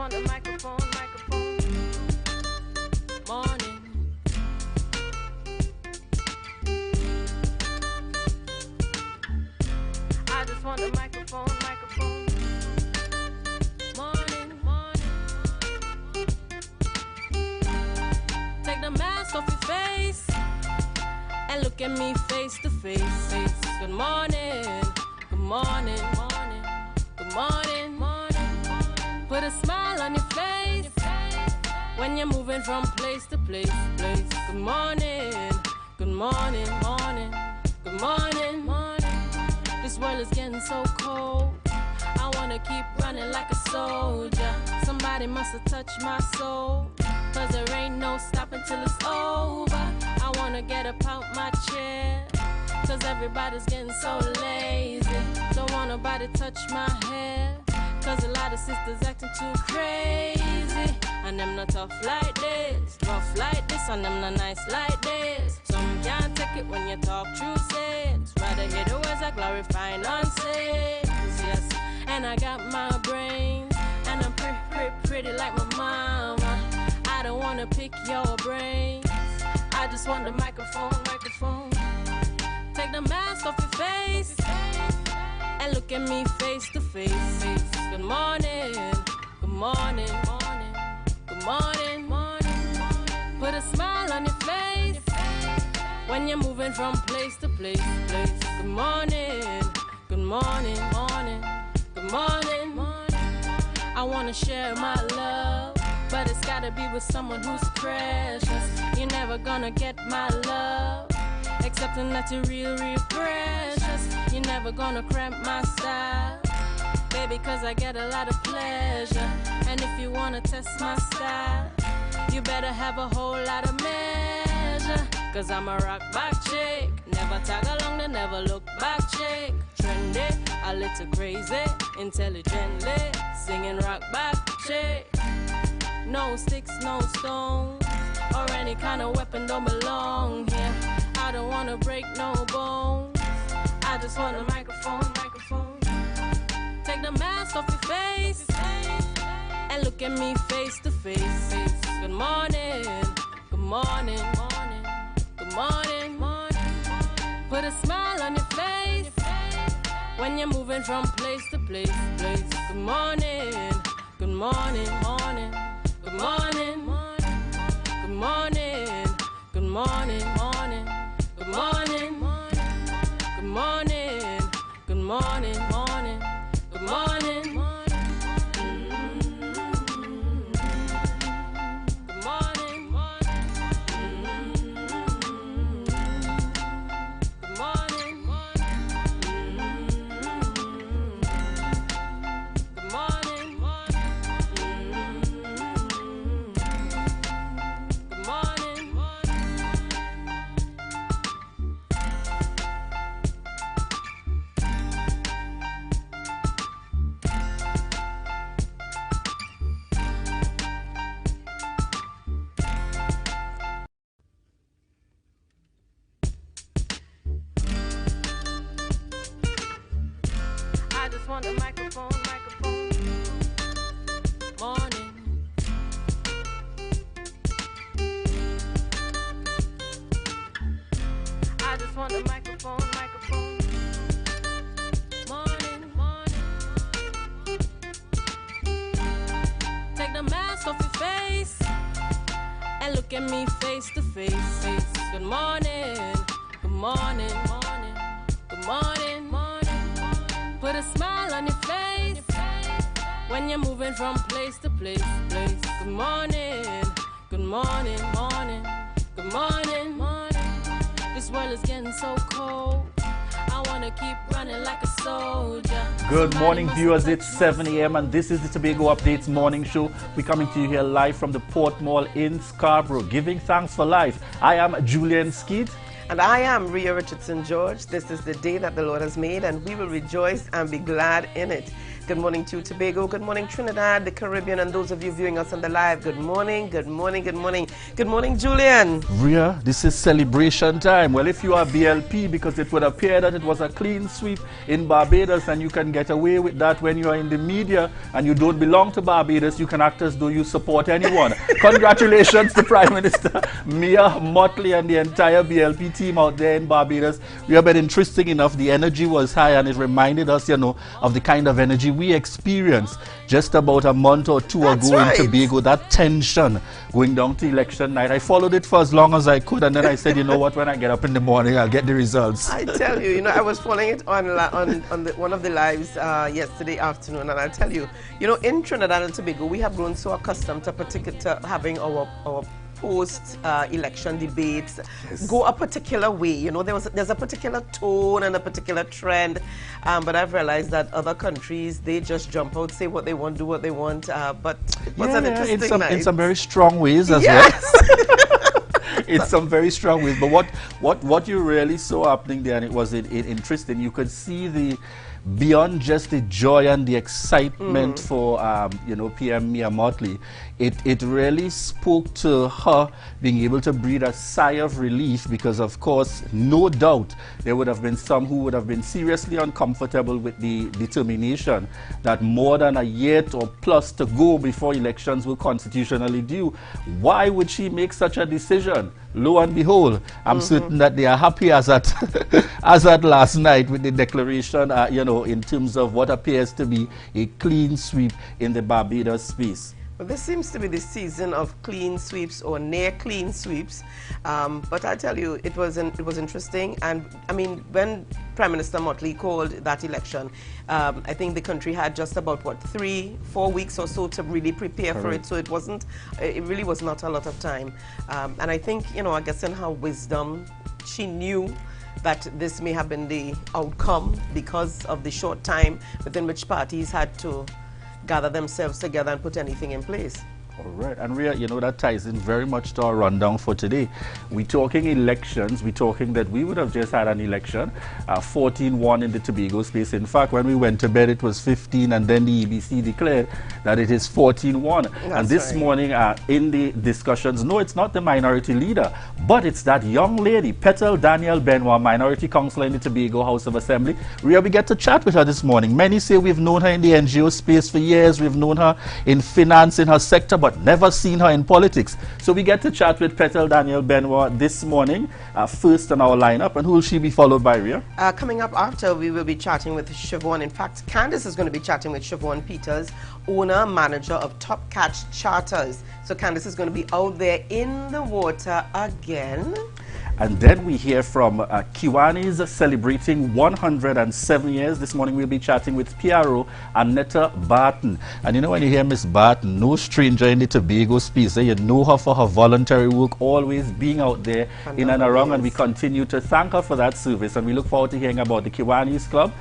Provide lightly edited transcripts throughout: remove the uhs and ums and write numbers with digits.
want a microphone, morning. I just want a microphone, morning. Take the mask off your face and look at me face to face. Good morning, good morning, good morning. Put a smile on your face when you're moving from place to place. Good morning, good morning, good morning. This world is getting so cold. I wanna keep running like a soldier. Somebody must have touched my soul, 'cause there ain't no stopping till it's over. I wanna get up out my chair, 'cause everybody's getting so lazy. Don't want nobody touch my hair, 'cause a lot of sisters acting too crazy. And them not tough like this, rough like this, and them not nice like this. Some can't take it when you talk true sense. Rather hear the words that glorify nonsense, yes. And I got my brains, and I'm pretty like my mama. I don't wanna pick your brains, I just want the microphone. Take the mask off your face and look at me face to face. Good morning, good morning, good morning. Put a smile on your face when you're moving from place to place. Good morning, good morning, good morning. I wanna share my love, but it's gotta be with someone who's precious. You're never gonna get my love, accepting that you're real precious. You're never gonna cramp my style, baby, 'cause I get a lot of pleasure. And if you wanna test my style, you better have a whole lot of measure, 'cause I'm a rock back chick, never tag along the never look back chick. Trendy, a little crazy, intelligently singing rock back chick. No sticks, no stones, or any kind of weapon don't belong here. I don't wanna break no bones, I just want a microphone. Take the mask off your face and look at me face to face. Good morning, good morning, good morning. Put a smile on your face when you're moving from place to place. Good morning, good morning, good morning, good morning, good morning, good morning, good morning, good morning, good morning. Want a microphone, morning. I just want a microphone, morning. Take the mask off your face and look at me face to face. Good morning, good morning, good morning. Put a smile on your face when you're moving from place to place. Good morning, good morning, good morning. This world is getting so cold, I wanna keep running like a soldier. Good morning, viewers. It's 7 a.m. and this is the Tobago Updates morning show. We're coming to you here live from the Port Mall in Scarborough, giving thanks for life. I am Julian Skeet. And I am Ria Richardson George. This is the day that the Lord has made, and we will rejoice and be glad in it. Good morning to Tobago. Good morning, Trinidad, the Caribbean, and those of you viewing us on the live. Good morning, good morning, good morning. Good morning, Julian. Ria, this is celebration time. Well, if you are BLP, because it would appear that it was a clean sweep in Barbados, and you can get away with that when you are in the media and you don't belong to Barbados, you can act as though you support anyone. Congratulations to Prime Minister Mia Mottley and the entire BLP team out there in Barbados. We have been interesting enough. The energy was high, and it reminded us, of the kind of energy we experienced just about a month or two ago in Tobago. That tension going down to election night. I followed it for as long as I could, and then I said, you know what, when I get up in the morning, I'll get the results. I tell you, I was following it on one of the lives yesterday afternoon, and I'll tell you, in Trinidad and Tobago, we have grown so accustomed to having our post-election debates go a particular way. There's a particular tone and a particular trend, but I've realized that other countries, they just jump out, say what they want, do what they want, but it was an interesting night. In some very strong ways as well. In some very strong ways. But what you really saw happening there, and it was interesting, you could see beyond just the joy and the excitement for PM Mia Mottley, it really spoke to her being able to breathe a sigh of relief, because of course, no doubt, there would have been some who would have been seriously uncomfortable with the determination that more than a year or plus to go before elections were constitutionally due. Why would she make such a decision? Lo and behold, I'm certain that they are happy as at last night with the declaration, in terms of what appears to be a clean sweep in the Barbados space. Well, this seems to be the season of clean sweeps or near clean sweeps, but I tell you, it was interesting. And I mean, when Prime Minister Mottley called that election, I think the country had just about 3-4 weeks or so to really prepare for it. So it really was not a lot of time. And I think, I guess in her wisdom, she knew that this may have been the outcome because of the short time within which parties had to gather themselves together and put anything in place. All right, and Ria, that ties in very much to our rundown for today. We're talking elections. We're talking that we would have just had an election, 14-1 in the Tobago space. In fact, when we went to bed, it was 15, and then the EBC declared that it is 14-1. And this morning, in the discussions, no, it's not the minority leader, but it's that young lady, Petal Daniel Benoit, minority councillor in the Tobago House of Assembly. Ria, we get to chat with her this morning. Many say we've known her in the NGO space for years. We've known her in finance in her sector, but never seen her in politics. So we get to chat with Petal Daniel Benoit this morning, first on our lineup. And who will she be followed by, Ria? Coming up after, we will be chatting with Siobhan. In fact, Candice is going to be chatting with Siobhan Peters, owner, manager of Top Catch Charters. So Candice is going to be out there in the water again. And then we hear from Kiwanis celebrating 107 years. This morning we'll be chatting with PRO Annetta Barton. And when you hear Miss Barton, no stranger in the Tobago space. You know her for her voluntary work, always being out there in and around. And we continue to thank her for that service. And we look forward to hearing about the Kiwanis Club,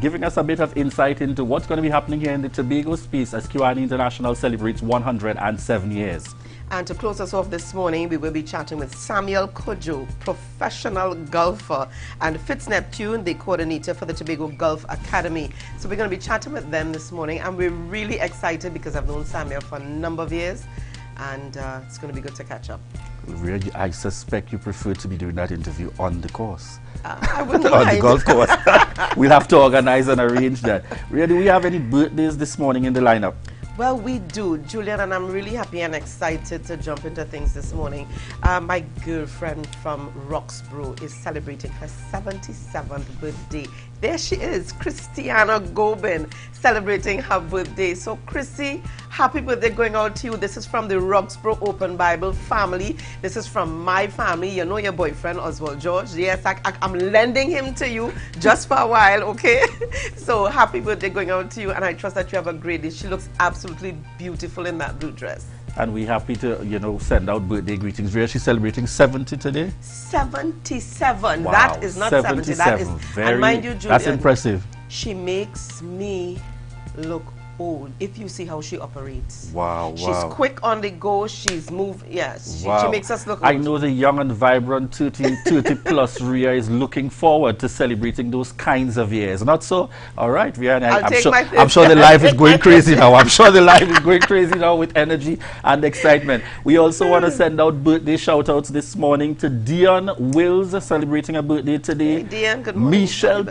giving us a bit of insight into what's going to be happening here in the Tobago space as Kiwani International celebrates 107 years. And to close us off this morning, we will be chatting with Samuel Kojo, professional golfer, and Fitz Neptune, the coordinator for the Tobago Golf Academy. So we're going to be chatting with them this morning, and we're really excited because I've known Samuel for a number of years, and it's going to be good to catch up. Really, I suspect you prefer to be doing that interview on the course. I wouldn't on the golf course. We'll have to organize and arrange that. Ria, do we have any birthdays this morning in the lineup? Well, we do, Julian, and I'm really happy and excited to jump into things this morning. My girlfriend from Roxborough is celebrating her 77th birthday. There she is, Christiana Gobin, celebrating her birthday. So, Chrissy, happy birthday going out to you. This is from the Roxborough Open Bible family. This is from my family. You know your boyfriend, Oswald George. Yes, I'm lending him to you just for a while, okay? So, happy birthday going out to you, and I trust that you have a great day. She looks absolutely beautiful in that blue dress. And we're happy to, send out birthday greetings. Where is she celebrating 70 today? 77. Wow, that is not 70. That is, very, and mind you, Julian, that's impressive. She makes me look old if you see how she operates. Wow, She's wow. quick on the go. She's moved. Yes, Wow. she makes us look I old. know the young and vibrant 30 plus Ria is looking forward to celebrating those kinds of years. Not so? All right, Ria. I'm sure the life is going crazy now. I'm sure the life is going crazy now with energy and excitement. We also want to send out birthday shout outs this morning to Dion Wills, celebrating a birthday today. Hey, Dion, good morning. Michelle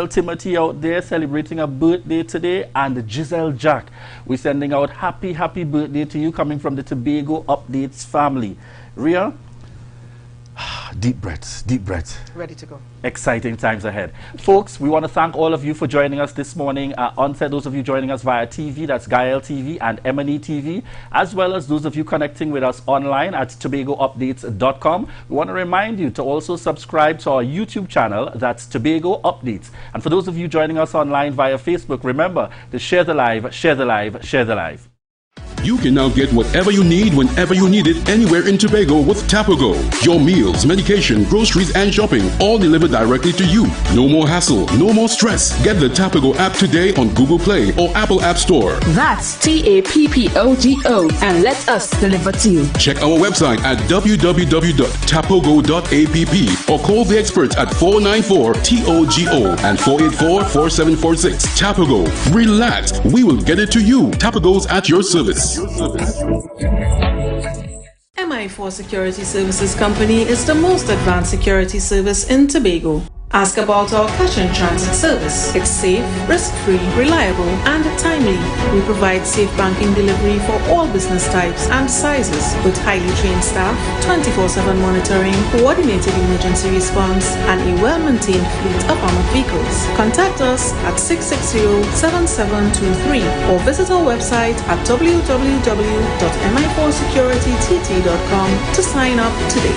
Timothy out there celebrating a birthday today, and Giselle Jack. We're sending out happy birthday to you, coming from the Tobago Updates family. Ria, deep breaths. Ready to go. Exciting times ahead. Folks, we want to thank all of you for joining us this morning. Onset, those of you joining us via TV, that's Gael TV and M&E TV, as well as those of you connecting with us online at tobagoupdates.com. We want to remind you to also subscribe to our YouTube channel, that's Tobago Updates. And for those of you joining us online via Facebook, remember to share the live. You can now get whatever you need whenever you need it anywhere in Tobago with Tobago. Your meals, medication, groceries and shopping all delivered directly to you. No more hassle, no more stress. Get the Tobago app today on Google Play or Apple App Store. That's TAPPOGO and let us deliver to you. Check our website at www.tapogo.app or call the experts at 494-TOGO and 484-4746. Tobago. Relax. We will get it to you. Tobago's at your service. MI4 Security Services Company is the most advanced security service in Tobago. Ask about our cash and transit service. It's safe, risk-free, reliable, and timely. We provide safe banking delivery for all business types and sizes with highly trained staff, 24/7 monitoring, coordinated emergency response, and a well-maintained fleet of armored vehicles. Contact us at 660-7723 or visit our website at www.mi4securitytt.com to sign up today.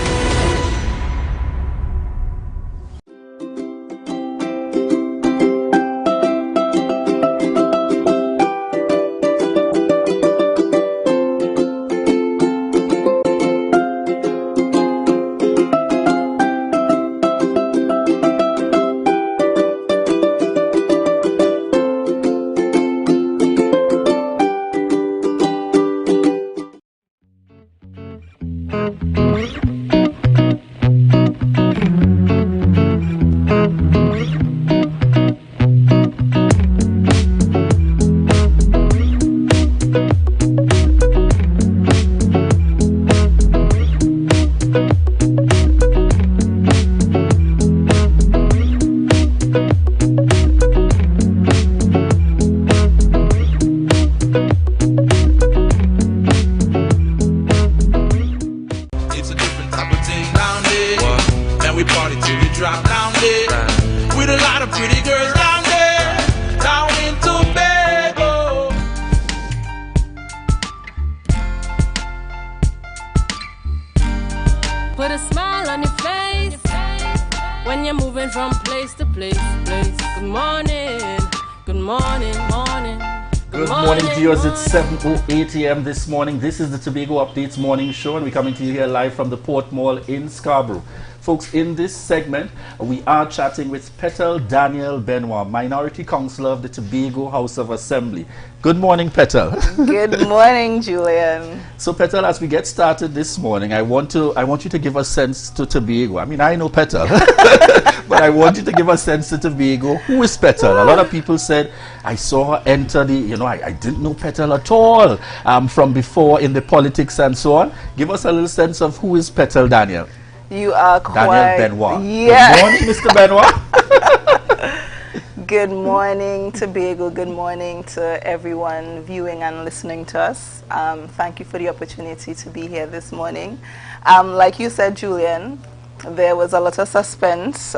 Put a smile on your face when you're moving from place to place. Good morning, good morning, morning. Good morning, viewers. It's 7:08 a.m. this morning. This is the Tobago Updates morning show, and we're coming to you here live from the Port Mall in Scarborough. Folks, in this segment, we are chatting with Petal Daniel Benoit, Minority Councillor of the Tobago House of Assembly. Good morning, Petal. Good morning, Julian. So, Petal, as we get started this morning, I want you to give a sense to Tobago. I mean, I know Petal, but I want you to give a sense to Tobago. Who is Petal? A lot of people said, I saw her enter the, I didn't know Petal at all from before in the politics and so on. Give us a little sense of who is Petal Daniel. You are quite... Daniel Benoit. Yeah. Good morning, Mr. Benoit. Good morning, Tobago. Good morning to everyone viewing and listening to us. Thank you for the opportunity to be here this morning. Like you said, Julian, there was a lot of suspense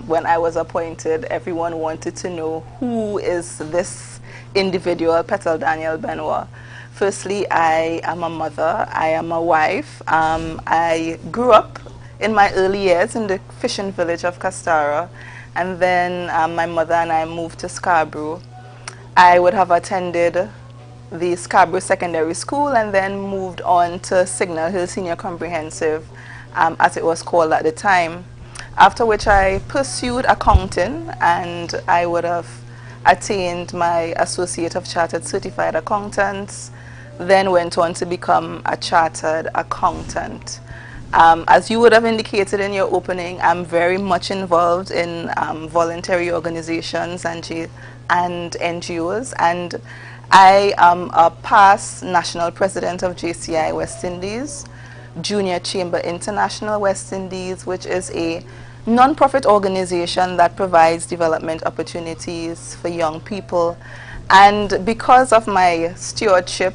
when I was appointed. Everyone wanted to know who is this individual, Petal Daniel Benoit. Firstly, I am a mother. I am a wife. I grew up in my early years in the fishing village of Castara, and then my mother and I moved to Scarborough. I would have attended the Scarborough Secondary School and then moved on to Signal Hill Senior Comprehensive, as it was called at the time, after which I pursued accounting, and I would have attained my Associate of Chartered Certified Accountants, then went on to become a chartered accountant. As you would have indicated in your opening, I'm very much involved in voluntary organizations and NGOs, and I am a past national president of JCI West Indies, Junior Chamber International West Indies, which is a non-profit organization that provides development opportunities for young people. And because of my stewardship,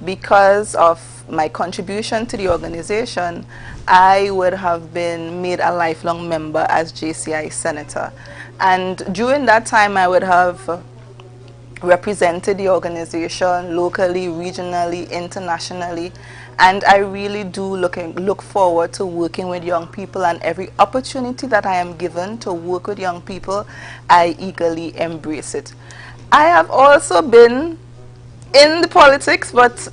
because of my contribution to the organization, I would have been made a lifelong member as JCI Senator. And during that time, I would have represented the organization locally, regionally, internationally, and I really do look forward to working with young people, and every opportunity that I am given to work with young people, I eagerly embrace it. I have also been in the politics, but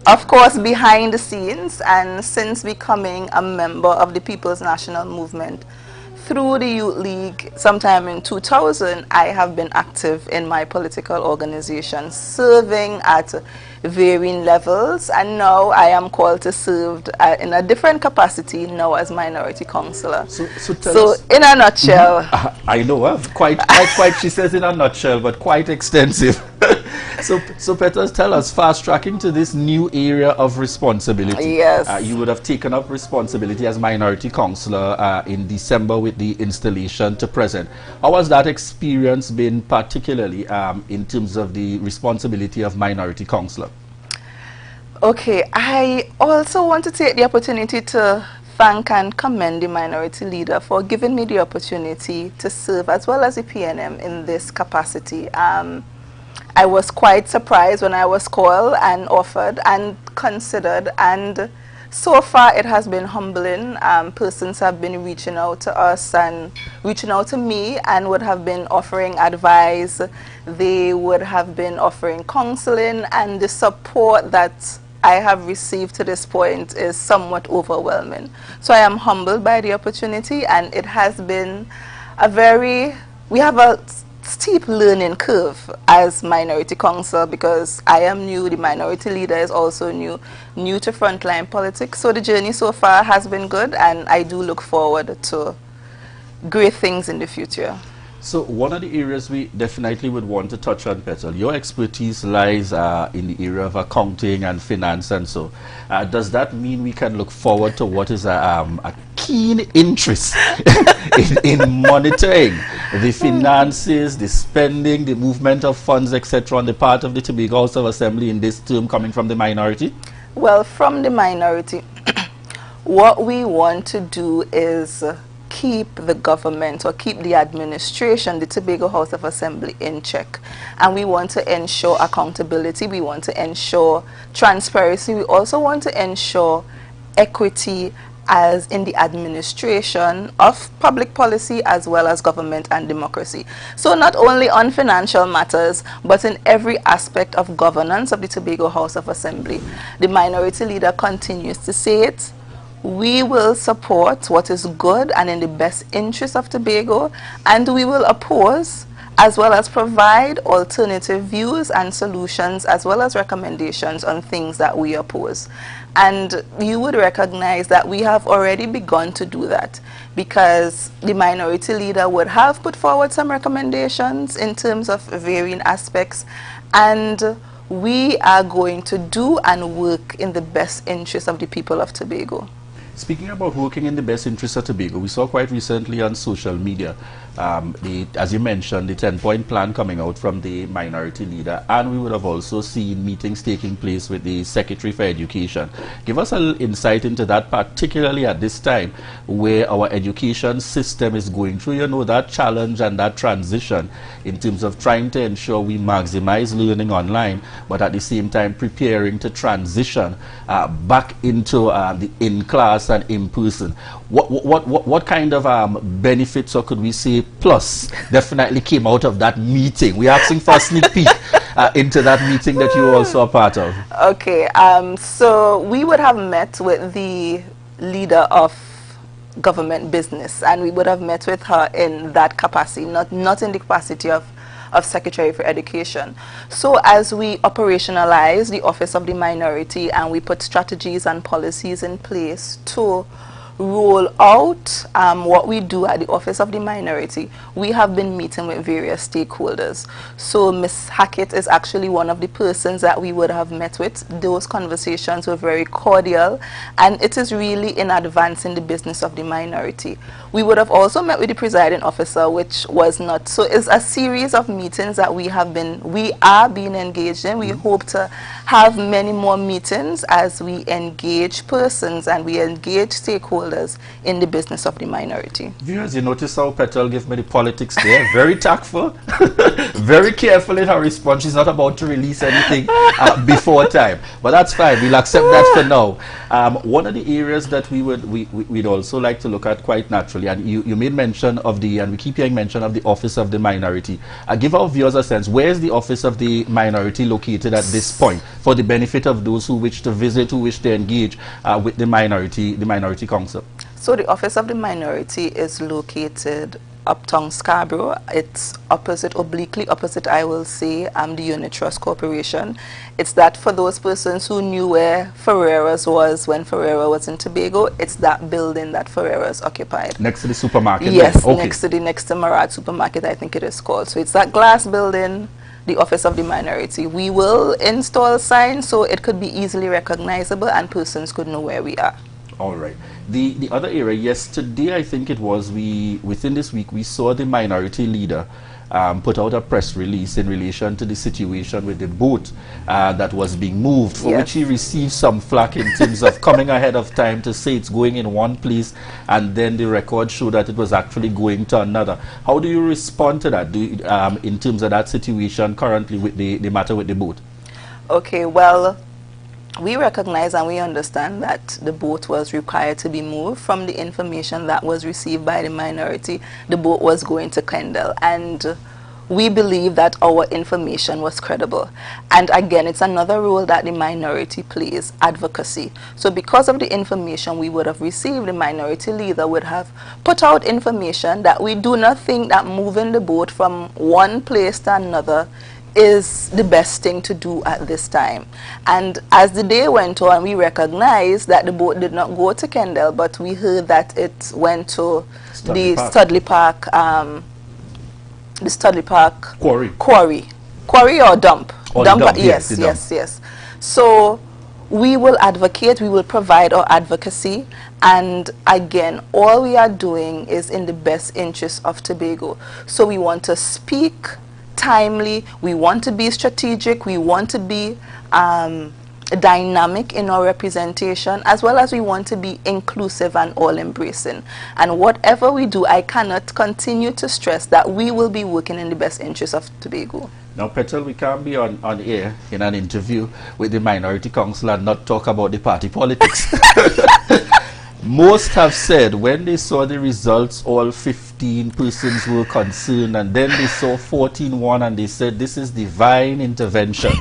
of course behind the scenes, and since becoming a member of the People's National Movement through the Youth League sometime in 2000, I have been active in my political organization, serving at varying levels, and now I am called to serve in a different capacity now as minority councillor. So in a nutshell, I know, quite, she says in a nutshell, but quite extensive. So Petters, tell us, fast tracking to this new area of responsibility. Yes. You would have taken up responsibility as minority councillor in December with the installation to present. How has that experience been, particularly in terms of the responsibility of minority councillor? Okay, I also want to take the opportunity to thank and commend the minority leader for giving me the opportunity to serve as well as the PNM in this capacity. I was quite surprised when I was called and offered and considered, and so far it has been humbling. Persons have been reaching out to us and reaching out to me and would have been offering advice. They would have been offering counseling, and the support that I have received to this point is somewhat overwhelming. So I am humbled by the opportunity, and it has been we have a steep learning curve as minority council, because I am new, the minority leader is also new to frontline politics. So the journey so far has been good, and I do look forward to great things in the future. So one of the areas we definitely would want to touch on, Petal, your expertise lies in the area of accounting and finance, and so does that mean we can look forward to what is a keen interest in monitoring the finances, the spending, the movement of funds, etc., on the part of the Tobago House of Assembly in this term coming from the minority? Well, from the minority, what we want to do is keep the government or keep the administration, the Tobago House of Assembly, in check. And we want to ensure accountability, we want to ensure transparency, we also want to ensure equity as in the administration of public policy as well as government and democracy. So not only on financial matters, but in every aspect of governance of the Tobago House of Assembly. The minority leader continues to say it. We will support what is good and in the best interest of Tobago, and we will oppose as well as provide alternative views and solutions as well as recommendations on things that we oppose. And you would recognize that we have already begun to do that, because the minority leader would have put forward some recommendations in terms of varying aspects, and we are going to do and work in the best interest of the people of Tobago. Speaking about working in the best interest of Tobago, we saw quite recently on social media, as you mentioned, the 10-point plan coming out from the minority leader, and we would have also seen meetings taking place with the Secretary for Education. Give us a little insight into that, particularly at this time where our education system is going through, that challenge and that transition in terms of trying to ensure we maximize learning online, but at the same time preparing to transition back into the in-class and in-person. What kind of benefits, or could we say plus, definitely came out of that meeting? We're asking for a sneak peek into that meeting that you were also a part of. Okay, so we would have met with the leader of government business, and we would have met with her in that capacity, not in the capacity of of Secretary for Education. So as we operationalize the Office of the Minority and we put strategies and policies in place to roll out what we do at the Office of the Minority, we have been meeting with various stakeholders. So Ms. Hackett is actually one of the persons that we would have met with. Those conversations were very cordial, and it is really in advancing the business of the minority. We would have also met with the presiding officer, which was not. So it's a series of meetings that we are being engaged in. We hope to have many more meetings as we engage persons and we engage stakeholders in the business of the minority. Viewers, you notice how Petal gave me the politics there. Very tactful, very careful in her response. She's not about to release anything before time, but that's fine. We'll accept that for now. One of the areas that we'd also like to look at quite naturally, and you made mention of and we keep hearing mention of the Office of the Minority. Give our viewers a sense. Where is the Office of the Minority located at this point, for the benefit of those who wish to visit, who wish to engage with the Minority Council? So the Office of the Minority is located uptown Scarborough. It's obliquely opposite, I will say, the Unit Trust Corporation. It's that for those persons who knew where Ferreira's was when Ferreira was in Tobago, it's that building that Ferreira's occupied. Next to the supermarket? Yes, okay. next to Marad Supermarket, I think it is called. So it's that glass building, the Office of the Minority. We will install signs so it could be easily recognizable and persons could know where we are. All right. The other area, yesterday I think it was, within this week we saw the minority leader put out a press release in relation to the situation with the boat that was being moved, for which he received some flack in terms of coming ahead of time to say it's going in one place and then the record showed that it was actually going to another. How do you respond to that in terms of that situation currently with the matter with the boat? Okay, well, we recognize and we understand that the boat was required to be moved. From the information that was received by the minority, the boat was going to Kendall, and we believe that our information was credible. And again, it's another role that the minority plays, advocacy. So because of the information we would have received, the minority leader would have put out information that we do not think that moving the boat from one place to another is the best thing to do at this time. And as the day went on, we recognized that the boat did not go to Kendall, but we heard that it went to the Studley Park quarry or dump. Yes. So we will advocate, we will provide our advocacy, and again, all we are doing is in the best interest of Tobago. So we want to speak timely, we want to be strategic, we want to be dynamic in our representation, as well as we want to be inclusive and all-embracing. And whatever we do, I cannot continue to stress that we will be working in the best interest of Tobago. Now, Petal, we can't be on air in an interview with the Minority Council and not talk about the party politics. Most have said when they saw the results, all 15 persons were concerned, and then they saw 14-1 and they said this is divine intervention.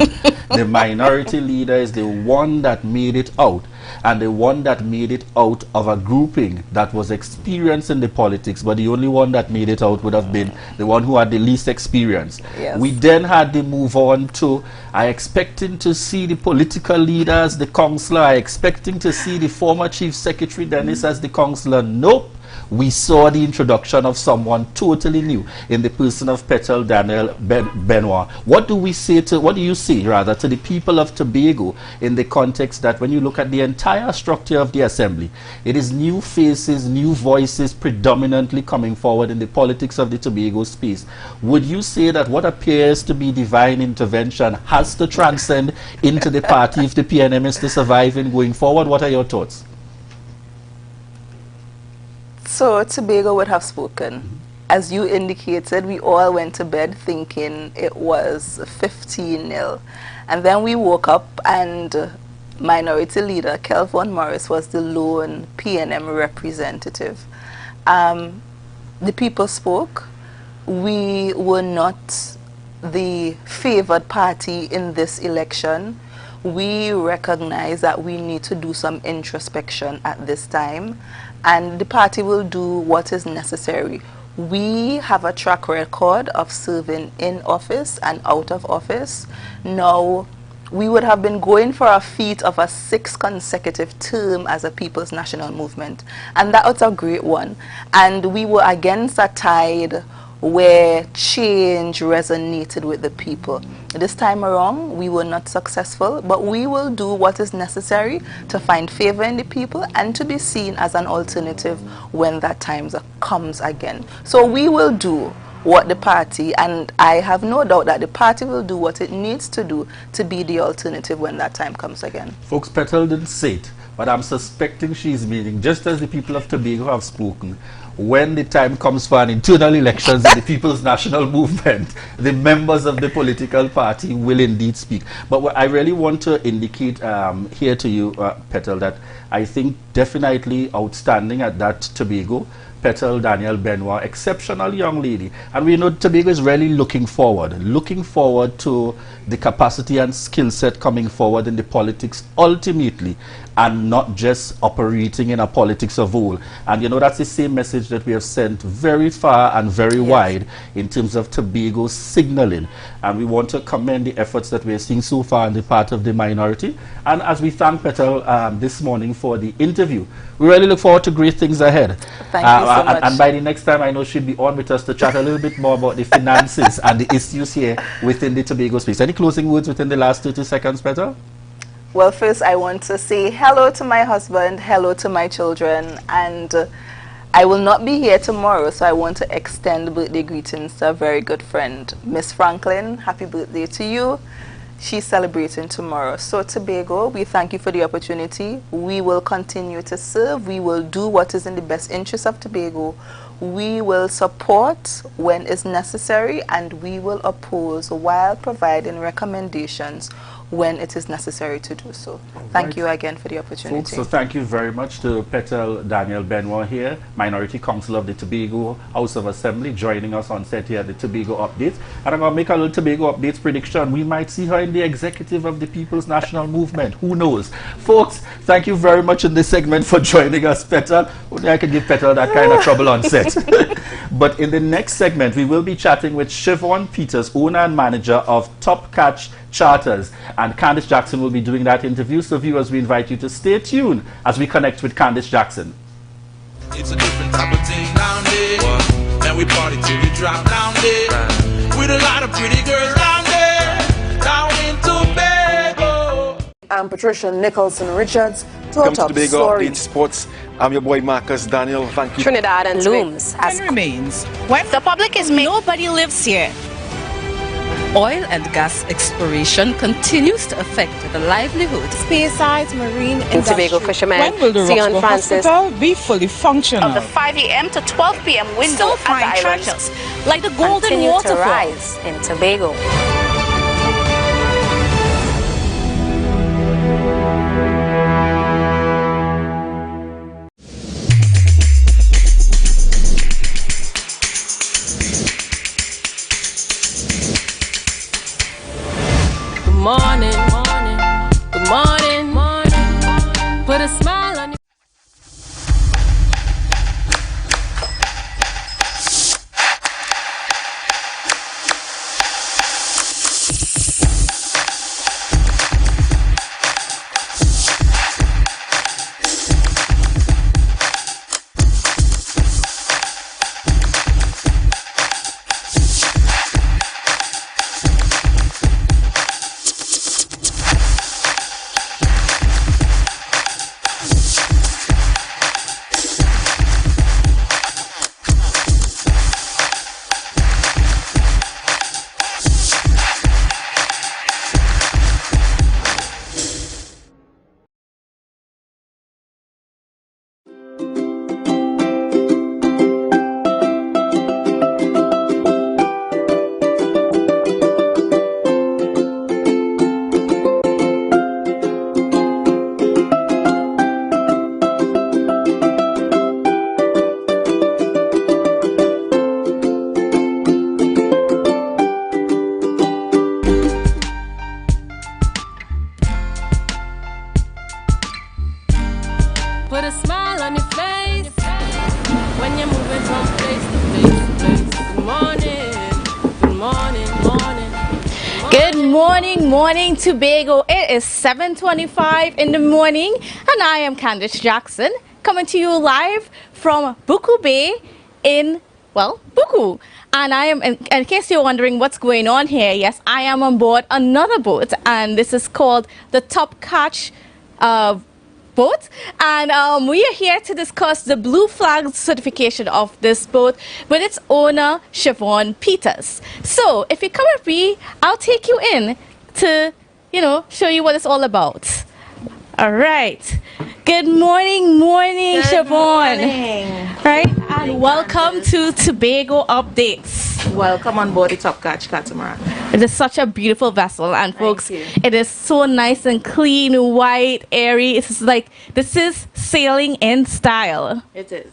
The minority leader is the one that made it out, and the one that made it out of a grouping that was experienced in the politics, but the only one that made it out would have been the one who had the least experience. Yes. We then had to move on to, I expecting to see the political leaders, the councillor, I expecting to see the former chief secretary Dennis as the councillor. Nope. We saw the introduction of someone totally new in the person of Petal Daniel Benoit. What do you say to the people of Tobago in the context that when you look at the entire structure of the assembly, it is new faces, new voices predominantly coming forward in the politics of the Tobago space? Would you say that what appears to be divine intervention has to transcend into the party if the PNM is to survive in going forward? What are your thoughts? So Tobago would have spoken. As you indicated, we all went to bed thinking it was 15-0. And then we woke up and minority leader Kelvin Morris was the lone PNM representative. The people spoke. We were not the favored party in this election. We recognize that we need to do some introspection at this time, and the party will do what is necessary. We have a track record of serving in office and out of office. Now, we would have been going for a feat of a 6th consecutive term as a People's National Movement. And that was a great one. And we were against a tide where change resonated with the people. This time around, we were not successful, but we will do what is necessary to find favor in the people and to be seen as an alternative when that time comes again. So we will do what the party, and I have no doubt that the party will do what it needs to do to be the alternative when that time comes again. Folks, Petal didn't say it, but I'm suspecting she's meaning, just as the people of Tobago have spoken, when the time comes for an internal elections in the People's National Movement, the members of the political party will indeed speak. But what I really want to indicate here to you, Petal, that I think definitely outstanding at that Tobago, Petal Daniel Benoit, exceptional young lady. And we know Tobago is really looking forward to the capacity and skill set coming forward in the politics ultimately, and not just operating in a politics of all. And you know, that's the same message that we have sent very far and very wide in terms of Tobago signaling. And we want to commend the efforts that we are seeing so far on the part of the minority. And as we thank Petal this morning for the interview, we really look forward to great things ahead. Thank you so much. And by the next time, I know she'll be on with us to chat a little bit more about the finances and the issues here within the Tobago space. Any closing words within the last 30 seconds, Petal? Well, first I want to say hello to my husband, hello to my children, and I will not be here tomorrow, so I want to extend birthday greetings to a very good friend, Miss Franklin. Happy birthday to you. She's celebrating tomorrow. So Tobago, we thank you for the opportunity. We will continue to serve. We will do what is in the best interest of Tobago. We will support when is necessary, and we will oppose while providing recommendations when it is necessary to do so. Thank you again for the opportunity. Folks, so thank you very much to Petal Daniel Benoit here, Minority Council of the Tobago House of Assembly, joining us on set here at the Tobago Updates. And I'm going to make a little Tobago Updates prediction. We might see her in the executive of the People's National Movement. Who knows? Folks, thank you very much in this segment for joining us, Petal. Only I can give Petal that kind of trouble on set. But in the next segment, we will be chatting with Siobhan Peters, owner and manager of Top Catch Charters, and Candice Jackson will be doing that interview. So viewers, we invite you to stay tuned as we connect with Candice Jackson. It's a different type of thing down there. And we party till we drop down there. With a lot of pretty girls down there. Down in Tobago. I'm Patricia Nicholson Richards. To our top Tobago story. Update Sports. I'm your boy Marcus Daniel. Thank you. Trinidad and looms as remains when the public is nobody lives here. Oil and gas exploration continues to affect the livelihood. Spearsides Marine in Tobago fishermen. When will the Sion Francis hospital be fully functional? Of the 5 a.m. to 12 p.m. window at the islands, treasures like the Golden continue Waterfall to rise in Tobago. Morning, morning, good morning, morning. Put a smile on your Put a smile on your face when you're moving from place to place. morning, Tobago. It is 7:25 in the morning, and I am Candice Jackson, coming to you live from Buku Bay in, Buku. And I am, in case you're wondering what's going on here, yes, I am on board another boat, and this is called the Top Catch boat, and we are here to discuss the blue flag certification of this boat with its owner Siobhan Peters. So if you come with me, I'll take you in to show you what it's all about. All right. Good morning, Siobhan. Right, and welcome to Tobago Updates. Welcome on board the Top Catch catamaran. It is such a beautiful vessel, and folks, it is so nice and clean, white, airy. It's like this is sailing in style. It is.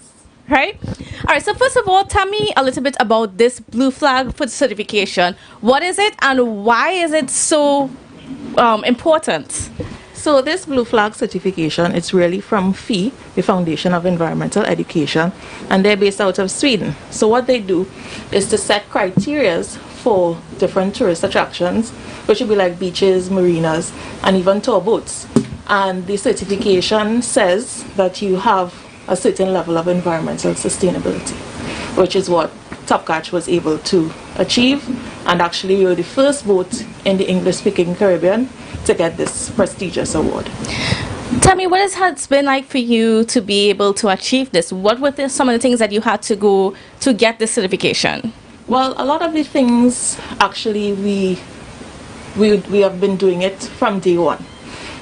Right? All right, so first of all, tell me a little bit about this blue flag food certification. What is it, and why is it so important? So this blue flag certification, it's really from FEE, the Foundation of Environmental Education, and they're based out of Sweden. So what they do is to set criterias for different tourist attractions, which would be like beaches, marinas, and even tour boats. And the certification says that you have a certain level of environmental sustainability, which is what Top Catch was able to achieve. And actually, you're the first boat in the English-speaking Caribbean to get this prestigious award. Tell me, what has been like for you to be able to achieve this? What were some of the things that you had to go to get this certification? Well, a lot of the things, actually, we have been doing it from day one.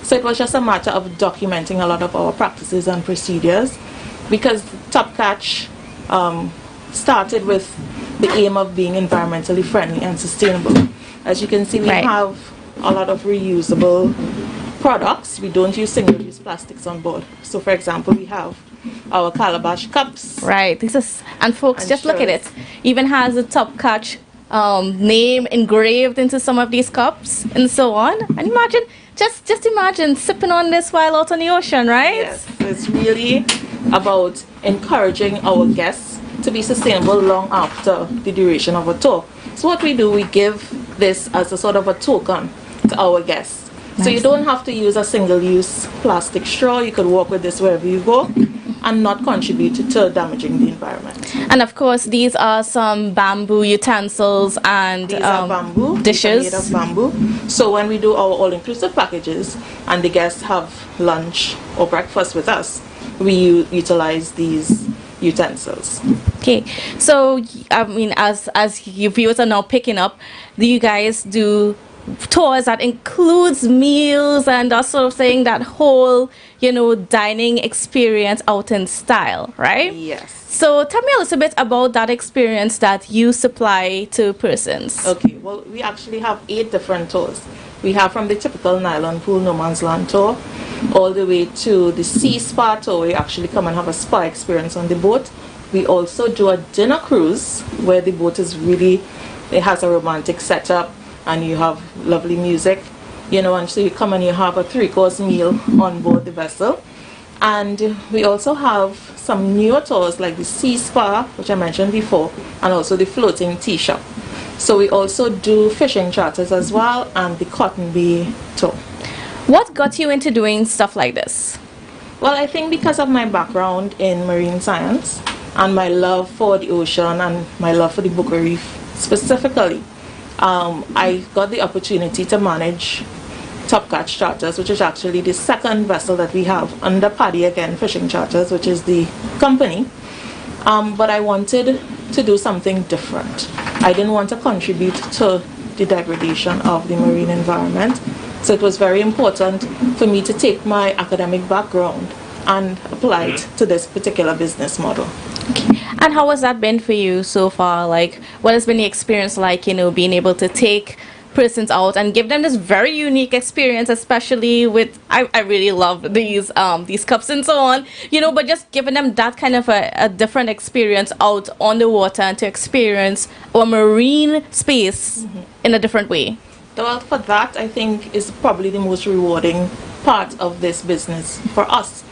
So it was just a matter of documenting a lot of our practices and procedures, because Top Catch started with the aim of being environmentally friendly and sustainable. As you can see, we have a lot of reusable products. We don't use single-use plastics on board. So, for example, we have our calabash cups. Right. This is, and folks, just look at it. Even has a Top Catch name engraved into some of these cups and so on. And imagine, just imagine sipping on this while out on the ocean, right? Yes. It's really about encouraging our guests to be sustainable long after the duration of a tour. So what we do, we give this as a sort of a token to our guests. Nice. So you don't have to use a single-use plastic straw. You could walk with this wherever you go and not contribute to damaging the environment. And of course, these are some bamboo utensils and these are bamboo dishes. These are made of bamboo. So when we do our all-inclusive packages and the guests have lunch or breakfast with us, we utilize these utensils. Okay, so I mean, as your viewers are now picking up, do you guys do tours that includes meals and that sort of thing, that whole dining experience out in style, right? Yes. So tell me a little bit about that experience that you supply to persons. Okay, well, we actually have 8 different tours. We have from the typical nylon pool no man's land tour all the way to the sea spa tour, where you actually come and have a spa experience on the boat. We also do a dinner cruise where the boat is really, it has a romantic setup and you have lovely music, and so you come and you have a 3-course meal on board the vessel. And we also have some newer tours like the sea spa, which I mentioned before, and also the floating tea shop. So we also do fishing charters as well, and the Cotton Bay tour. What got you into doing stuff like this? Well, I think because of my background in marine science and my love for the ocean and my love for the Buku Reef specifically, I got the opportunity to manage Top Catch Charters, which is actually the second vessel that we have under Paddy again Fishing Charters, which is the company. But I wanted to do something different. I didn't want to contribute to the degradation of the marine environment. So it was very important for me to take my academic background and apply it to this particular business model. Okay. And how has that been for you so far? Like, what has been the experience like, being able to take persons out and give them this very unique experience, especially with, I really love these cups and so on, but just giving them that kind of a different experience out on the water and to experience a marine space in a different way. Well, for that, I think is probably the most rewarding part of this business for us,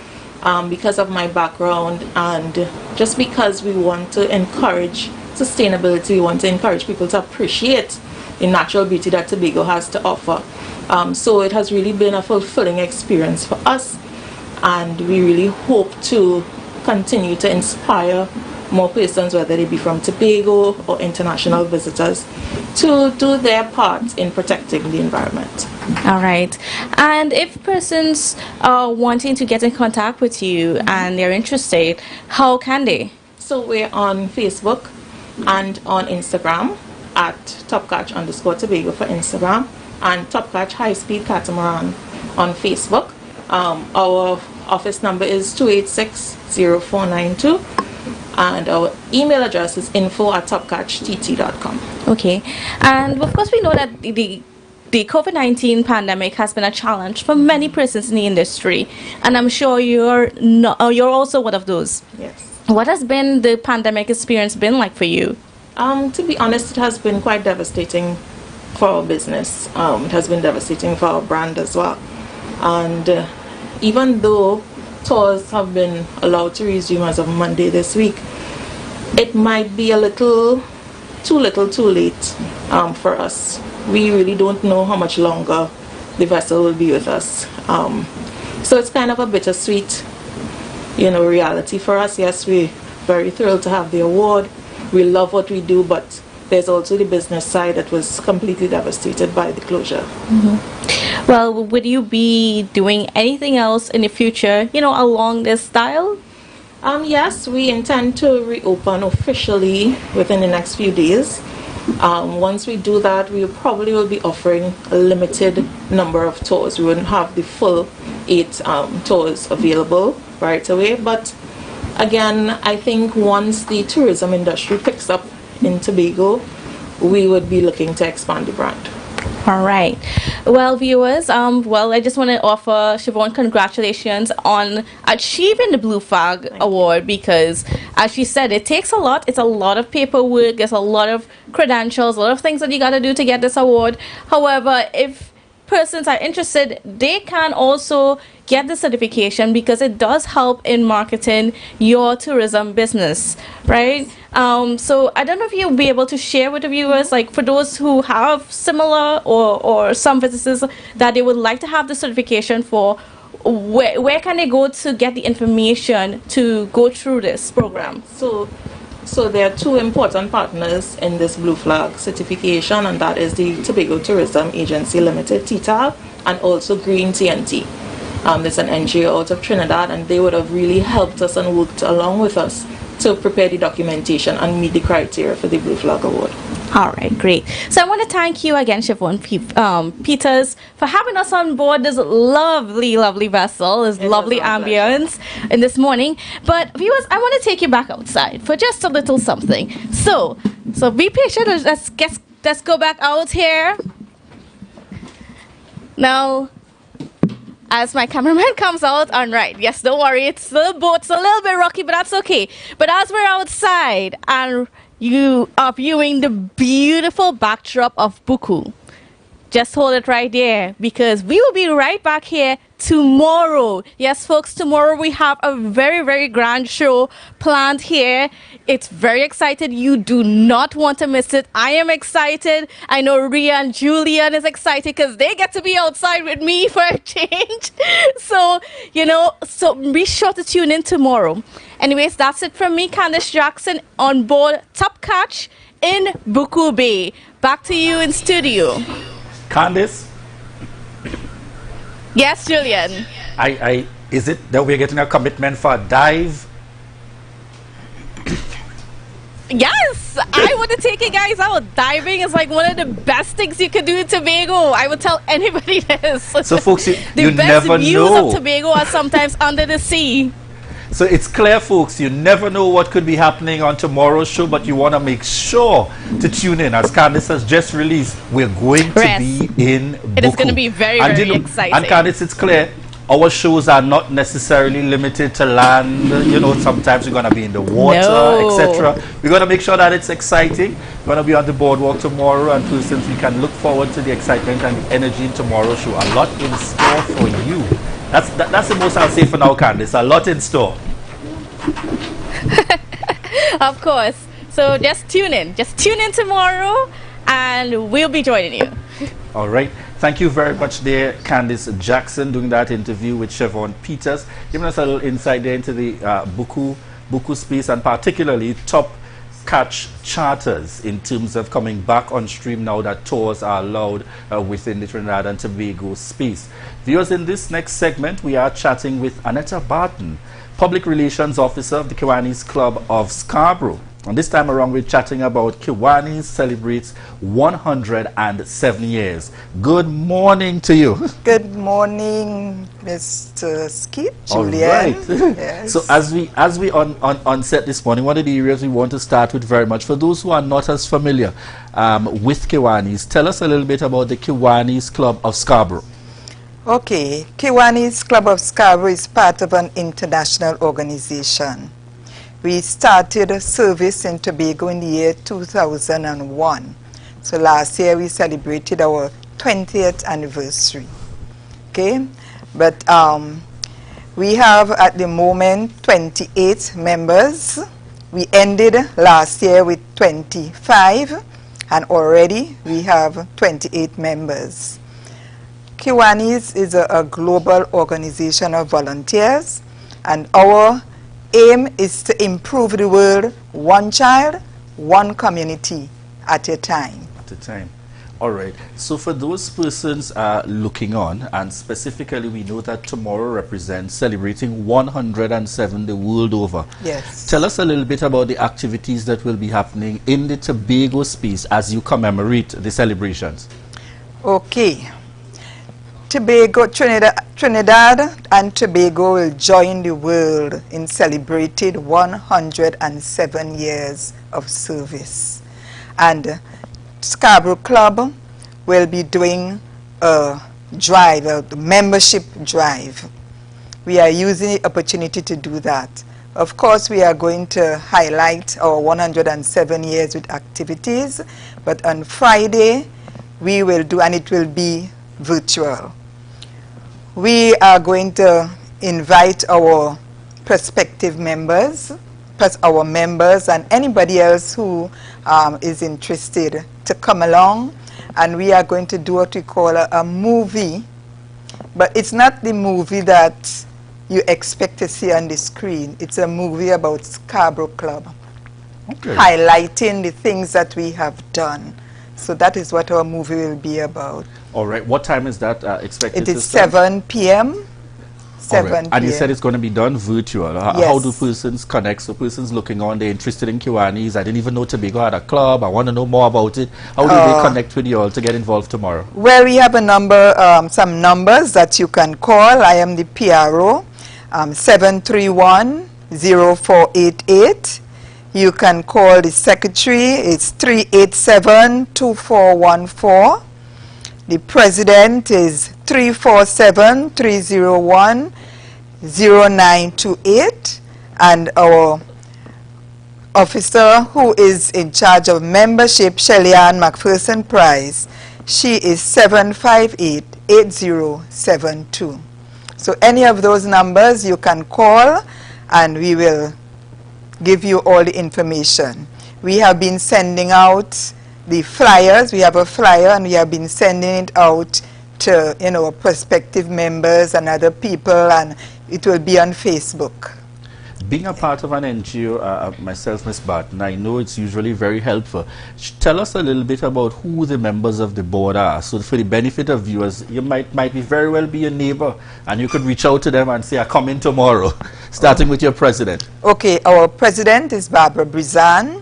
because of my background and just because we want to encourage sustainability. We want to encourage people to appreciate the natural beauty that Tobago has to offer. So it has really been a fulfilling experience for us, and we really hope to continue to inspire more persons, whether they be from Tobago or international visitors, to do their part in protecting the environment. All right. And if persons are wanting to get in contact with you and they're interested, how can they? So we're on Facebook and on Instagram at topcatch_Tobago for Instagram, and Topcatch High Speed Catamaran on Facebook. Our office number is 286-0492, and our email address is info@topcatchtt.com. Okay. And of course we know that the COVID-19 pandemic has been a challenge for many persons in the industry, and I'm sure you're also one of those. Yes. What has been the pandemic experience been like for you? To be honest, it has been quite devastating for our business. It has been devastating for our brand as well. And even though tours have been allowed to resume as of Monday this week, it might be a little too late for us. We really don't know how much longer the vessel will be with us. So it's kind of a bittersweet, reality for us. Yes, we're very thrilled to have the award. We love what we do, but there's also the business side that was completely devastated by the closure. Mm-hmm. Well, would you be doing anything else in the future, along this style? Yes, we intend to reopen officially within the next few days. Once we do that, we probably will be offering a limited number of tours. We wouldn't have the full 8 tours available right away, but again, I think once the tourism industry picks up in Tobago, we would be looking to expand the brand. All right. Well, viewers, I just want to offer Siobhan congratulations on achieving the Blue Flag Award, because, as she said, it takes a lot. It's a lot of paperwork. There's a lot of credentials, a lot of things that you got to do to get this award. However, if persons are interested, they can also get the certification, because it does help in marketing your tourism business, right? So I don't know if you'll be able to share with the viewers, like for those who have similar or some visitors that they would like to have the certification for, where can they go to get the information to go through this program? So there are 2 important partners in this Blue Flag certification, and that is the Tobago Tourism Agency Limited, TTAL, and also Green TNT. There's an NGO out of Trinidad, and they would have really helped us and worked along with us to prepare the documentation and meet the criteria for the Blue Flag Award. All right, great. So I want to thank you again, Siobhan Peters, for having us on board this lovely, lovely vessel, this lovely ambience in this morning. But viewers, I want to take you back outside for just a little something. So be patient. Let's go back out here. Now, as my cameraman comes out, all right, yes, don't worry, the boat's a little bit rocky, but that's okay. But as we're outside and you are viewing the beautiful backdrop of Buku, just hold it right there, because we will be right back here tomorrow. Yes, folks, tomorrow we have a very, very grand show planned here. It's very excited. You do not want to miss it. I am excited. I know Rhea and Julian is excited because they get to be outside with me for a change. So be sure to tune in tomorrow. Anyways, that's it from me, Candice Jackson, on board Top Catch in Buku Bay. Back to you in studio. Candice? Yes, Julian. Is it that we're getting a commitment for a dive? Yes, I want to take you guys out. Diving is like one of the best things you can do in Tobago. I would tell anybody this. So, folks, you the best never views know. of Tobago are sometimes under the sea. So it's clear, folks, you never know what could be happening on tomorrow's show, but you want to make sure to tune in. As Candice has just released, we're going to be in Buku. It is going to be very, very exciting. And Candice, it's clear, our shows are not necessarily limited to land. Sometimes we're going to be in the water, etc. We're going to make sure that it's exciting. We're going to be on the boardwalk tomorrow, and persons, we can look forward to the excitement and the energy in tomorrow's show. A lot in store for you. That's the most I'll say for now, Candice. A lot in store. Of course. So just tune in. Just tune in tomorrow. and we'll be joining you. All right. Thank you very much there, Candice Jackson, doing that interview with Siobhan Peters, giving us a little insight there into the Buku space, and particularly top catch charters in terms of coming back on stream now that tours are allowed within the Trinidad and Tobago space. Viewers, in this next segment, we are chatting with Annetta Barton, Public Relations Officer of the Kiwanis Club of Scarborough. And this time around, we're chatting about Kiwanis celebrates 107 years. Good morning to you. Good morning, Mr. Skip, Julian. All right. Yes. So as we on set this morning, one of the areas we want to start with very much, for those who are not as familiar with Kiwanis, tell us a little bit about the Kiwanis Club of Scarborough. Okay, Kiwanis Club of Scarborough is part of an international organization. We started a service in Tobago in the year 2001. So last year we celebrated our 20th anniversary. Okay, but we have at the moment 28 members. We ended last year with 25, and already we have 28 members. Kiwanis is a global organization of volunteers, and our aim is to improve the world one child, one community at a time. At a time. All right. So for those persons looking on, and specifically we know that tomorrow represents celebrating 107 the world over. Yes. Tell us a little bit about the activities that will be happening in the Tobago space as you commemorate the celebrations. Okay. Tobago, Trinidad and Tobago will join the world in celebrating 107 years of service. And Scarborough Club will be doing a drive, a membership drive. We are using the opportunity to do that. Of course, we are going to highlight our 107 years with activities, but on Friday we will do, and it will be virtual. We are going to invite our prospective members, plus our members and anybody else who is interested to come along, and we are going to do what we call a movie, but it's not the movie that you expect to see on the screen. It's a movie about Scarborough Club, okay, highlighting the things that we have done. So that is what our movie will be about. All right. What time is that expected to It start? is 7 p.m. 7 right. And you said it's going to be done virtual. Yes. How do persons connect? So persons looking on, they're interested in Kiwanis. I didn't even know Tobago had a club. I want to know more about it. How do they connect with you all to get involved tomorrow? Well, we have a number, some numbers that you can call. I am the PRO, 731-0488. You can call the secretary. It's 387-2414. The president is 347-301-0928. And our officer who is in charge of membership, Shelly-Ann McPherson Price, she is 758-8072. So any of those numbers you can call, and we will give you all the information. We have been sending out the flyers. We have a flyer, and we have been sending it out to, you know, prospective members and other people, and it will be on Facebook. Being a part of an NGO, myself, Ms. Barton, I know it's usually very helpful. Tell us a little bit about who the members of the board are. So for the benefit of viewers, you might be very well be a neighbor, and you could reach out to them and say, I come in tomorrow, starting with your president. Okay, our president is Barbara Brizan.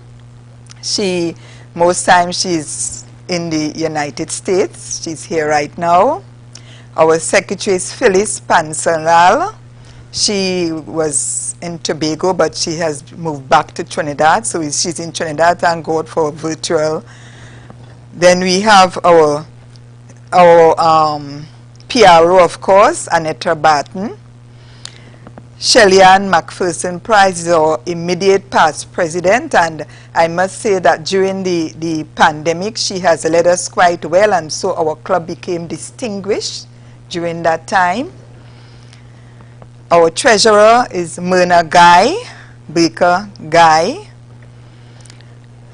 Most times she's in the United States. She's here right now. Our secretary is Phyllis Pansalal. She was in Tobago, but she has moved back to Trinidad, so she's in Trinidad. Thank God for virtual. Then we have our PRO, of course, Annetta Barton. Shelly-Ann McPherson Price is our immediate past president, and I must say that during the pandemic, she has led us quite well, and so our club became distinguished during that time. Our treasurer is Myrna Baker Guy.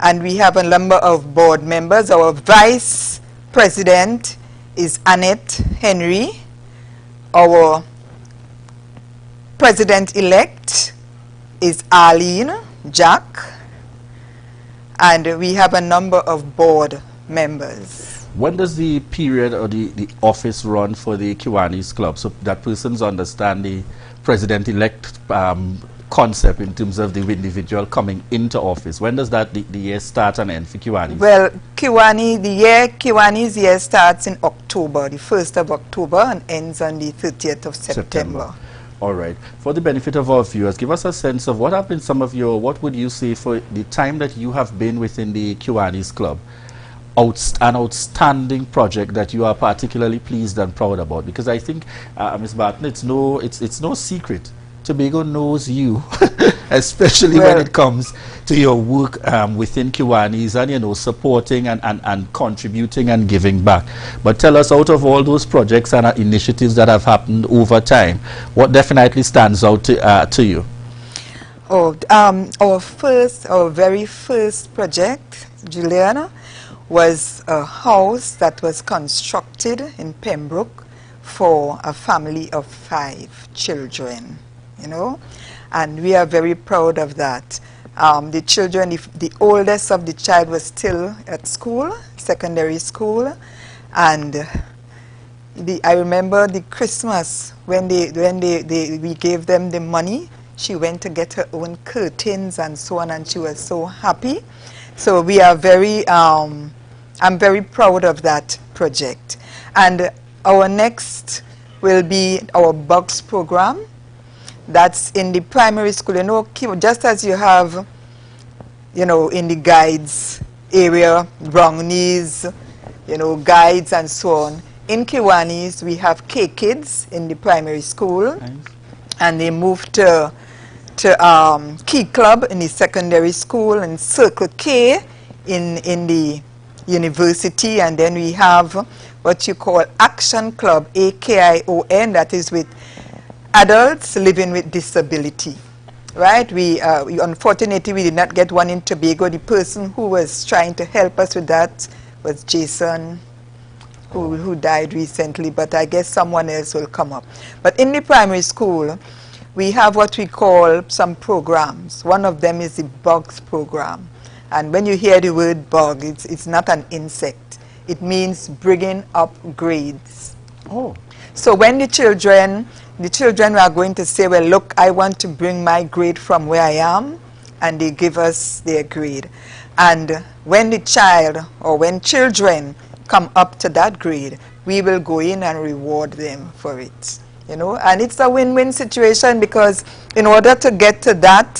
And we have a number of board members. Our vice president is Annette Henry. Our president-elect is Arlene Jack. And we have a number of board members. When does the period or the office run for the Kiwanis Club, so that persons understand the president-elect concept in terms of the individual coming into office? When does that the year start and end for Kiwanis? Well, Kiwani's year starts in October, the 1st of October, and ends on the 30th of September. All right. For the benefit of our viewers, give us a sense of what have been some of your, what would you say for the time that you have been within the Kiwanis Club, an outstanding project that you are particularly pleased and proud about? Because I think, Ms. Barton, it's no secret. Tobago knows you, especially when it comes to your work within Kiwanis and, you know, supporting and contributing and giving back. But tell us, out of all those projects and initiatives that have happened over time, what definitely stands out to you? Oh, our very first project, Juliana, was a house that was constructed in Pembroke for a family of 5 children. You know, and we are very proud of that. The children, the oldest of the child was still at school, secondary school, and I remember the Christmas when we gave them the money. She went to get her own curtains and so on, and she was so happy. So we are very, I'm very proud of that project. And our next will be our BUGS program. That's in the primary school. You know, just as you have, you know, in the guides area, brownies, you know, guides and so on. In Kiwanis, we have K-Kids in the primary school. Nice. And they moved to Key Club in the secondary school and Circle K in the university. And then we have what you call Action Club, AKION, that is with adults living with disability, right? We unfortunately, we did not get one in Tobago. The person who was trying to help us with that was Jason, who died recently, but I guess someone else will come up. But in the primary school, we have what we call some programs. One of them is the BUGS program. And when you hear the word bug, it's not an insect. It means bringing up grades. Oh. So when the children are going to say, well, look, I want to bring my grade from where I am, and they give us their grade. And when the child or when children come up to that grade, we will go in and reward them for it. You know, and it's a win-win situation, because in order to get to that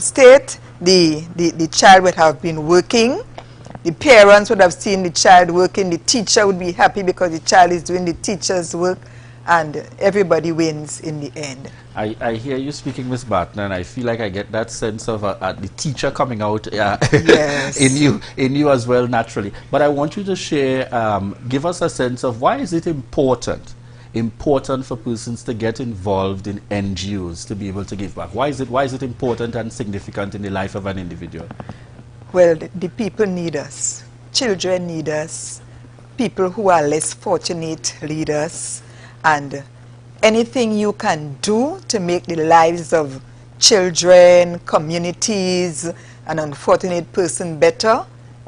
state, the child would have been working. The parents would have seen the child working. The teacher would be happy because the child is doing the teacher's work, and everybody wins in the end. I hear you speaking, Ms. Barton, and I feel like I get that sense of the teacher coming out yes. in you as well, naturally. But I want you to share, give us a sense of why is it important for persons to get involved in NGOs to be able to give back? Why is it important and significant in the life of an individual? Well, the people need us. Children need us. People who are less fortunate need us. And anything you can do to make the lives of children, communities, an unfortunate person better,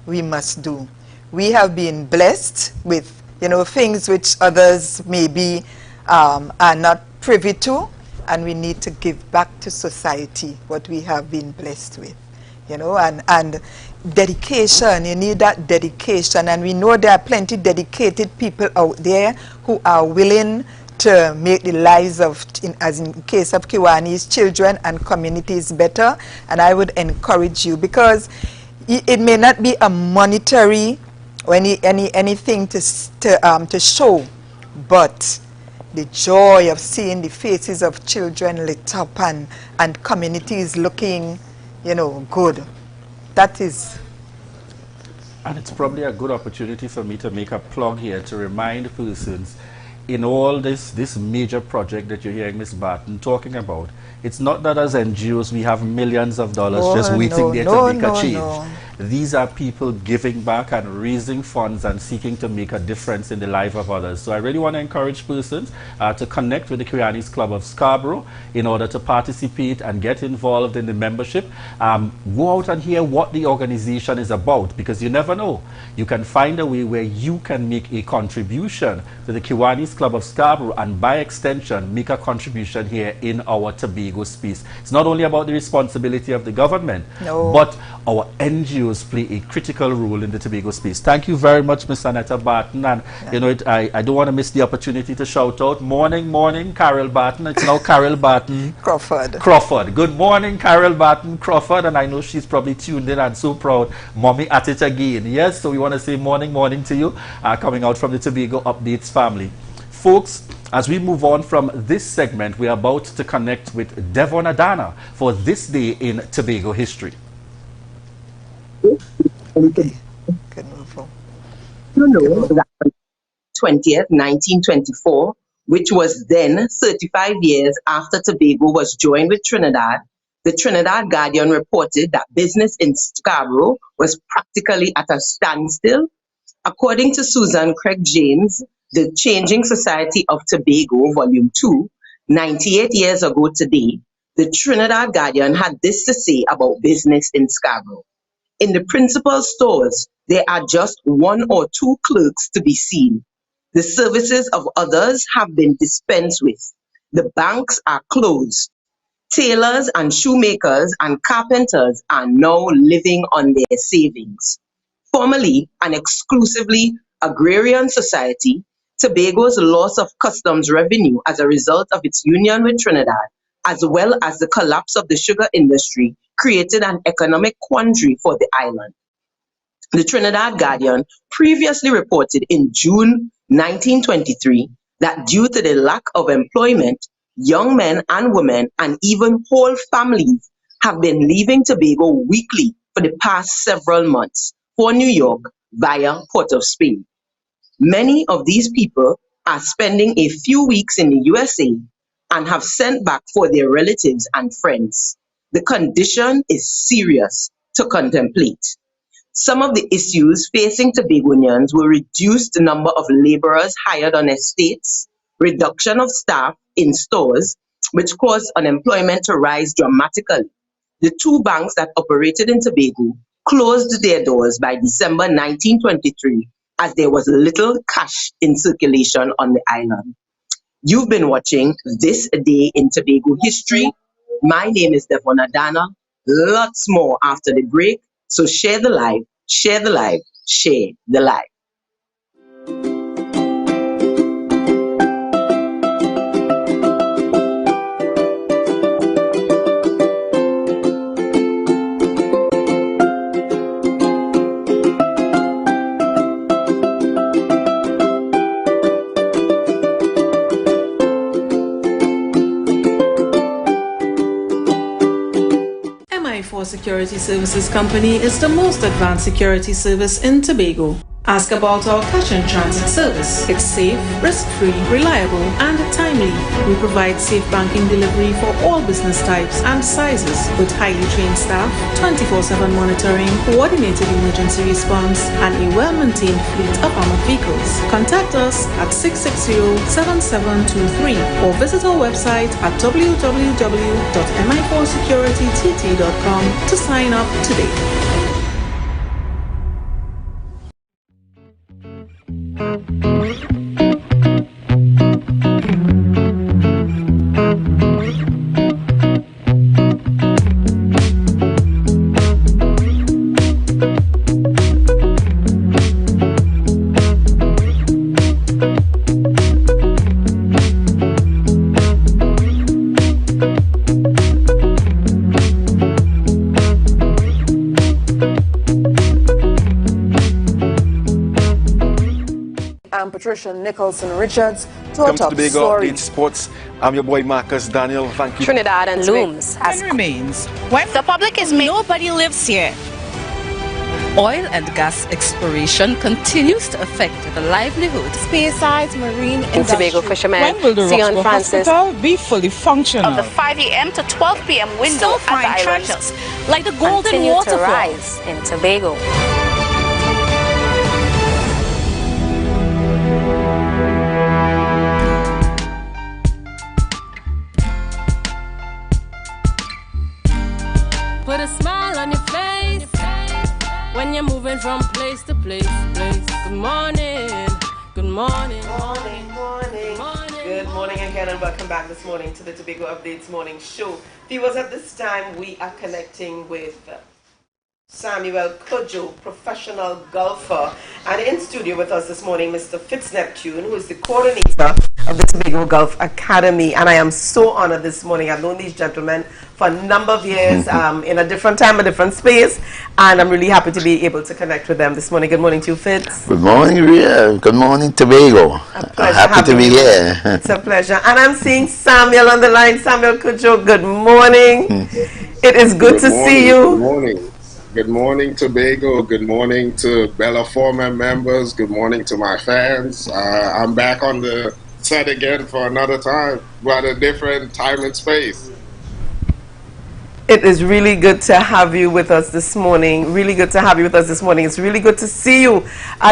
we must do. We have been blessed with, you know, things which others maybe are not privy to, and we need to give back to society what we have been blessed with. You know, and dedication, you need that dedication, and we know there are plenty dedicated people out there who are willing to make the lives of, as in case of Kiwanis, children and communities better. And I would encourage you, because it may not be a monetary or anything to show, but the joy of seeing the faces of children lit up and communities looking, you know, good. That is. And it's probably a good opportunity for me to make a plug here to remind persons, in all this major project that you're hearing Ms. Barton talking about, it's not that as NGOs we have millions of dollars just waiting there to make a change. These are people giving back and raising funds and seeking to make a difference in the life of others. So I really want to encourage persons to connect with the Kiwanis Club of Scarborough in order to participate and get involved in the membership. Go out and hear what the organization is about, because you never know. You can find a way where you can make a contribution to the Kiwanis Club of Scarborough and by extension make a contribution here in our Tobago space. It's not only about the responsibility of the government, but our NGOs play a critical role in the Tobago space. Thank you very much, Ms. Annetta Barton. And you know, I don't want to miss the opportunity to shout out. Morning, Carol Barton. It's now Carol Barton Crawford. Good morning, Carol Barton Crawford. And I know she's probably tuned in and so proud. Mommy at it again. Yes, so we want to say morning to you, coming out from the Tobago Updates family. Folks, as we move on from this segment, we are about to connect with Devon Adana for this day in Tobago history. Okay. You know that 20th, 1924, which was then 35 years after Tobago was joined with Trinidad, the Trinidad Guardian reported that business in Scarborough was practically at a standstill. According to Susan Craig James, The Changing Society of Tobago, Volume 2, 98 years ago today, the Trinidad Guardian had this to say about business in Scarborough. In the principal stores, there are just 1 or 2 clerks to be seen. The services of others have been dispensed with. The banks are closed. Tailors and shoemakers and carpenters are now living on their savings. Formerly and exclusively agrarian society, Tobago's loss of customs revenue as a result of its union with Trinidad, as well as the collapse of the sugar industry, created an economic quandary for the island. The Trinidad Guardian previously reported in June 1923 that due to the lack of employment, young men and women and even whole families have been leaving Tobago weekly for the past several months for New York via Port of Spain. Many of these people are spending a few weeks in the USA and have sent back for their relatives and friends. The condition is serious to contemplate. Some of the issues facing Tobagonians were reduced number of laborers hired on estates, reduction of staff in stores, which caused unemployment to rise dramatically. The 2 banks that operated in Tobago closed their doors by December 1923 as there was little cash in circulation on the island. You've been watching This Day in Tobago History. My name is Devon Adana. Lots more after the break. So share the live, share the live, share the live. Security Services Company is the most advanced security service in Tobago. Ask about our cash and transit service. It's safe, risk-free, reliable, and timely. We provide safe banking delivery for all business types and sizes with highly trained staff, 24/7 monitoring, coordinated emergency response, and a well-maintained fleet of armored vehicles. Contact us at 660-7723 or visit our website at www.mi4securitytt.com to sign up today. Patricia Nicholson Richards to Welcome top to Tobago story. Update Sports. I'm your boy Marcus Daniel. Thank you. Trinidad and looms as remains. the public is nobody lives here. Oil and gas exploration continues to affect the livelihood. Spearsides Marine In Tobago fishermen, When will the Sion Roxborough Francis, Hospital be fully functional? of the 5 a.m. to 12 p.m. window at the Still-frying island, treasures like the golden continue to waterfall. rise in Tobago. Put a smile on your face when you're moving from place to place. Good morning, good morning. Good morning again and welcome back this morning to the Tobago Updates Morning Show. Viewers, at this time we are connecting with Samuel Kojo, professional golfer, and in studio with us this morning Mr. Fitz Neptune, who is the coordinator of the Tobago Golf Academy. And I am so honored this morning. I've known these gentlemen for a number of years in a different time, a different space, and I'm really happy to be able to connect with them this morning. Good morning to you, Fitz. Good morning, Ria. Good morning, Tobago. I'm happy to be here. It's a pleasure. And I'm seeing Samuel on the line. Samuel Kojo, good morning. It is good to see you. Good morning. Good morning, Tobago. Good morning to Bella Forman members. Good morning to my fans. I'm back on the set again for another time, but a different time and space. It is really good to have you with us this morning. Really good to have you with us this morning. It's really good to see you.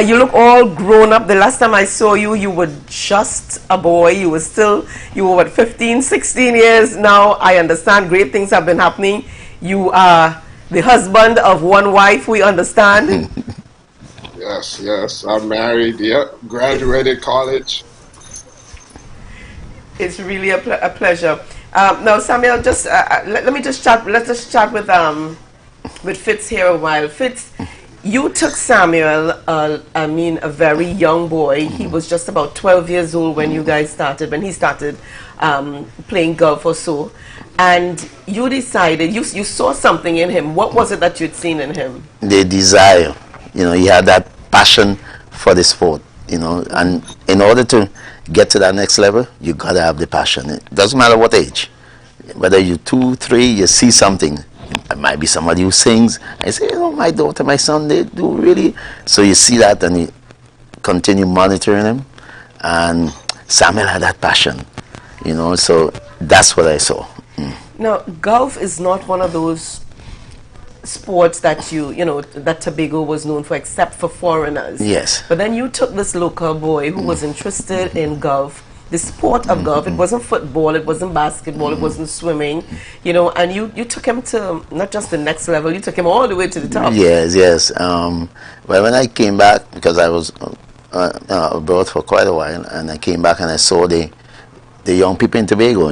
You look all grown up. The last time I saw you, you were just a boy. You were what, 15, 16 years? Now I understand great things have been happening. You are the husband of one wife, we understand. Yes. I'm married. Yep. Graduated college. It's really a pleasure. Now, Samuel, just let's just chat with Fitz here a while. Fitz, you took Samuel, a very young boy. He was just about 12 years old when he started playing golf or so. And you decided, you saw something in him. What was it that you'd seen in him? The desire. He had that passion for the sport, and in order to get to that next level, you got to have the passion. It doesn't matter what age. Whether you're 2, 3, you see something. It might be somebody who sings. I say, my daughter, my son, they do really. So you see that and you continue monitoring him. And Samuel had that passion, so that's what I saw. Now, golf is not one of those sports that that Tobago was known for, except for foreigners. Yes. But then you took this local boy who was interested in golf, the sport of golf. It wasn't football, it wasn't basketball, it wasn't swimming, and you took him to not just the next level, you took him all the way to the top. Yes. Well, when I came back, because I was abroad for quite a while, and I came back and I saw the young people in Tobago,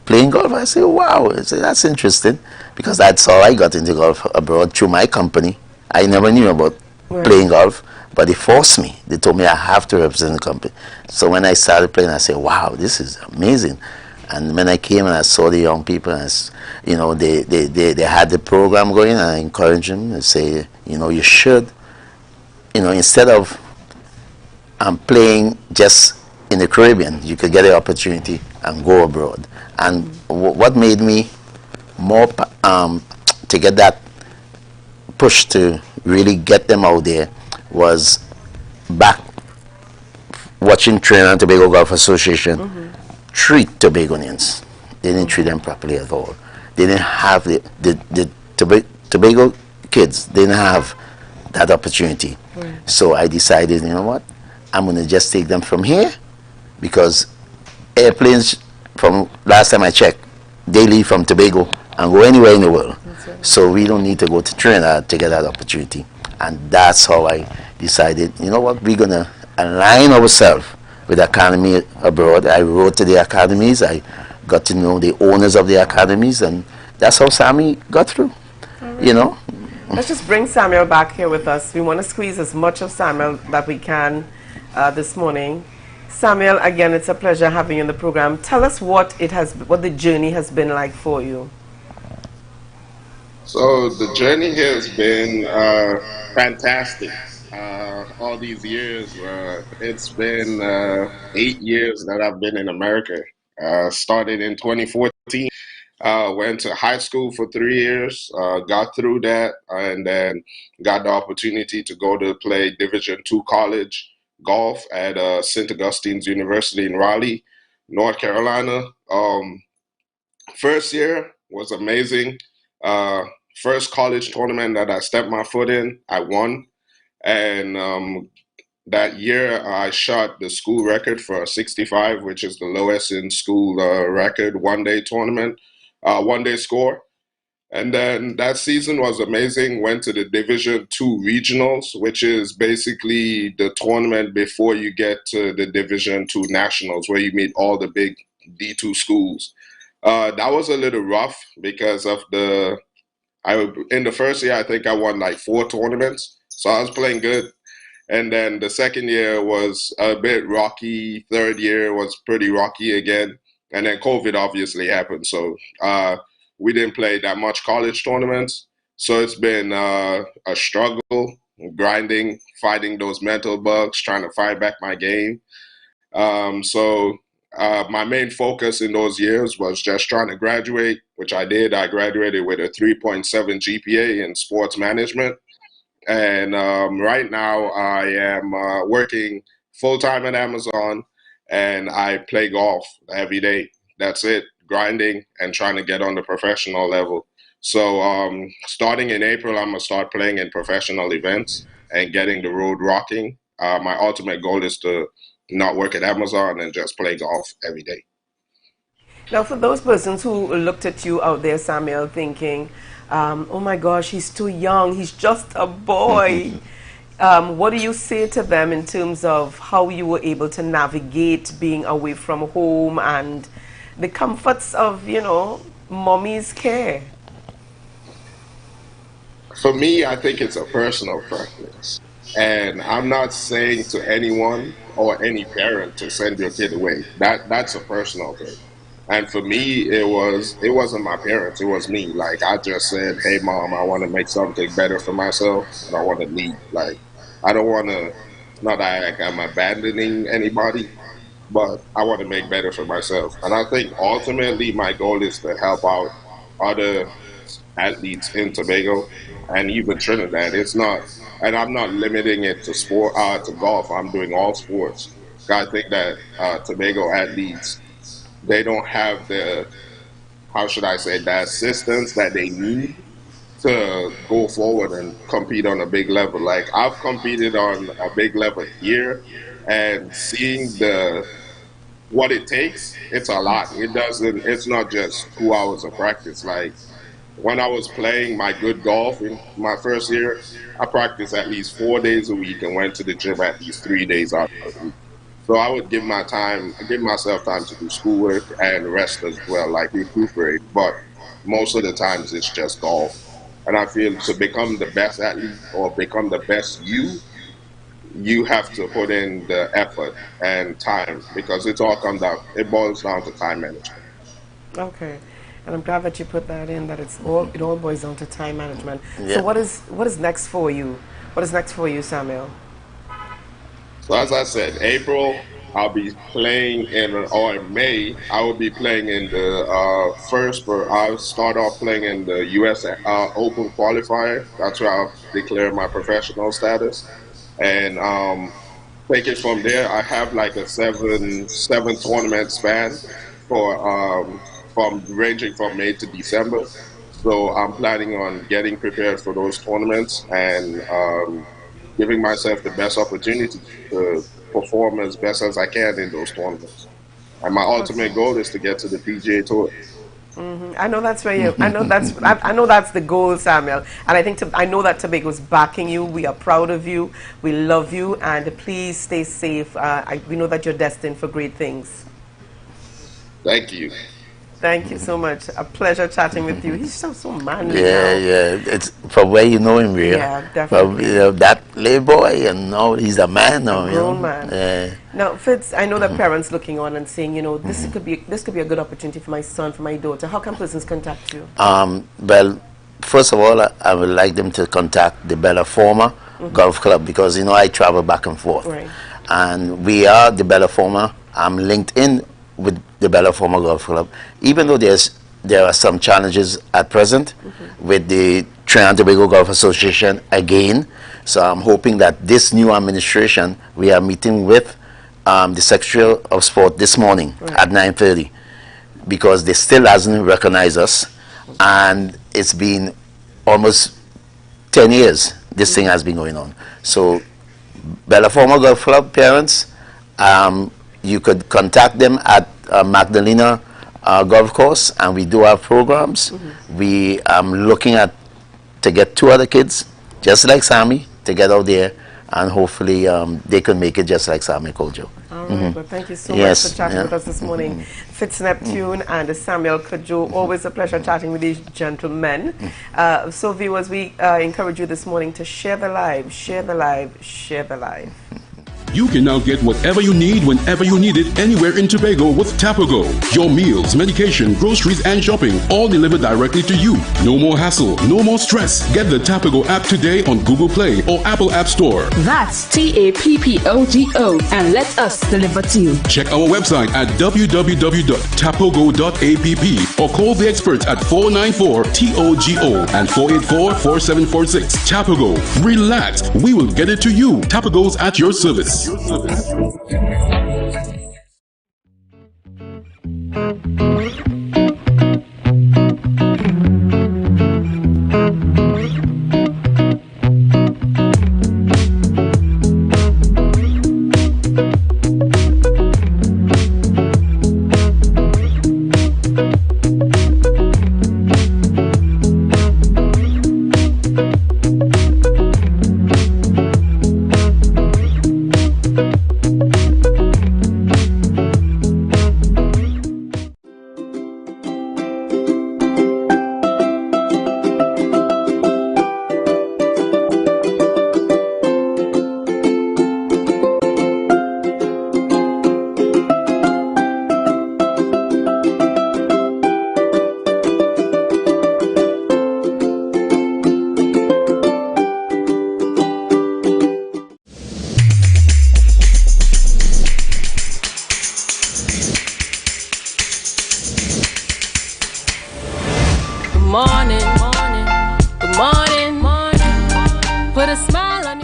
playing golf. I said, wow, that's interesting, because that's how I got into golf abroad, through my company. I never knew about playing golf, but they forced me. They told me I have to represent the company. So when I started playing, I said, wow, this is amazing. And when I came and I saw the young people, and they had the program going, and I encouraged them and say, you should, instead of playing just in the Caribbean, you could get the opportunity and go abroad. And what made me more to get that push to really get them out there was back watching Trinidad and Tobago Golf Association treat Tobagonians. They didn't treat them properly at all. They didn't have the Tobago kids, they didn't have that opportunity. So I decided, you know what, I'm going to just take them from here, because airplanes, from last time I checked, they leave from Tobago and go anywhere in the world. So we don't need to go to Trinidad to get that opportunity. And that's how I decided, you know what, we're going to align ourselves with the academy abroad. I wrote to the academies, I got to know the owners of the academies, and that's how Sammy got through, Let's just bring Samuel back here with us. We want to squeeze as much of Samuel that we can this morning. Samuel, again, it's a pleasure having you in the program. Tell us what the journey has been like for you. So the journey has been fantastic. All these years, it's been 8 years that I've been in America. Started in 2014. Went to high school for 3 years, got through that, and then got the opportunity to go to play Division II college golf at St. Augustine's University in Raleigh, North Carolina. First year was amazing. Uh, First college tournament that I stepped my foot in, I won. And that year, I shot the school record for 65, which is the lowest in school record one-day tournament, one-day score. And then that season was amazing. Went to the Division II regionals, which is basically the tournament before you get to the Division II nationals, where you meet all the big D2 schools. That was a little rough because of in the first year, I think I won like 4 tournaments. So I was playing good. And then the second year was a bit rocky. Third year was pretty rocky again. And then COVID obviously happened. So we didn't play that much college tournaments. So it's been a struggle, grinding, fighting those mental bugs, trying to fight back my game. My main focus in those years was just trying to graduate, which I did. I graduated with a 3.7 GPA in sports management. And right now I am working full-time at Amazon, and I play golf every day. That's it, grinding and trying to get on the professional level. So starting in April, I'm going to start playing in professional events and getting the road rocking. My ultimate goal is to not work at Amazon and just play golf every day. Now, for those persons who looked at you out there, Samuel, thinking, oh my gosh, he's too young, he's just a boy. What do you say to them in terms of how you were able to navigate being away from home and the comforts of, mommy's care? For me, I think it's a personal preference. And I'm not saying to anyone or any parent to send your kid away. That's a personal thing. And for me, it wasn't my parents, it was me. Like, I just said, hey mom, I want to make something better for myself and I want to leave. Like, I don't want to, not that I'm abandoning anybody, but I want to make better for myself. And I think ultimately my goal is to help out other athletes in Tobago and even Trinidad. It's not, and I'm not limiting it to to golf. I'm doing all sports. I think that Tobago athletes, they don't have the, how should I say, the assistance that they need to go forward and compete on a big level. Like, I've competed on a big level here, and seeing what it takes, it's a lot. It's not just 2 hours of practice. Like, when I was playing my good golf in my first year, I practiced at least 4 days a week and went to the gym at least 3 days out of the week. So I would give myself time to do schoolwork and rest as well, like recuperate. But most of the times it's just golf. And I feel to become the best athlete or become the best you have to put in the effort and time, because it boils down to time management. Okay. And I'm glad that you put that in, that it all boils down to time management. Yeah. So what is next for you? What is next for you, Samuel? So as I said, April, I'll be playing or in May, I will be playing in the I'll start off playing in the U.S. Open qualifier. That's where I'll declare my professional status. And take it from there. I have like a seven tournament span ranging from May to December. So I'm planning on getting prepared for those tournaments and giving myself the best opportunity to perform as best as I can in those tournaments. And my ultimate goal is to get to the PGA Tour. I know that's where you. I know that's the goal, Samuel. And I know that Tobago's backing you. We are proud of you. We love you, and please stay safe. We know that you're destined for great things. Thank you. Thank you so much. A pleasure chatting with you. He's so manly now. Yeah. It's from where you know him, really. Yeah, definitely. From, that playboy, and now he's a man now. A grown man. Yeah. Now, Fitz, I know that parents looking on and saying, this could be a good opportunity for my son, for my daughter. How can persons contact you? Well, first of all, I would like them to contact the Bella Forma Golf Club, because I travel back and forth. Right. And we are the Bella Forma. I'm linked in with the Bella Forma Golf Club. Even though there's there are some challenges at present with the Trinidad and Tobago Golf Association again. So I'm hoping that this new administration, we are meeting with the Secretary of Sport this morning at 9:30, because they still hasn't recognized us, and it's been almost 10 years this thing has been going on. So Bella Former Golf Club parents, you could contact them at Magdalena Golf Course, and we do have programs. We looking at to get 2 other kids, just like Sammy, to get out there, and hopefully they can make it just like Sammy Kojo. All right, well, thank you so much for chatting with us this morning. Fitz Neptune and Samuel Kojo, always a pleasure chatting with these gentlemen. So viewers, we encourage you this morning to share the live, share the live, share the live. You can now get whatever you need whenever you need it anywhere in Tobago with Tobago. Your meals, medication, groceries, and shopping all delivered directly to you. No more hassle, no more stress. Get the Tobago app today on Google Play or Apple App Store. That's TAPPOGO, and let us deliver to you. Check our website at www.tapogo.app or call the experts at 494-TOGO and 484-4746. Tobago. Relax. We will get it to you. Tobago's at your service.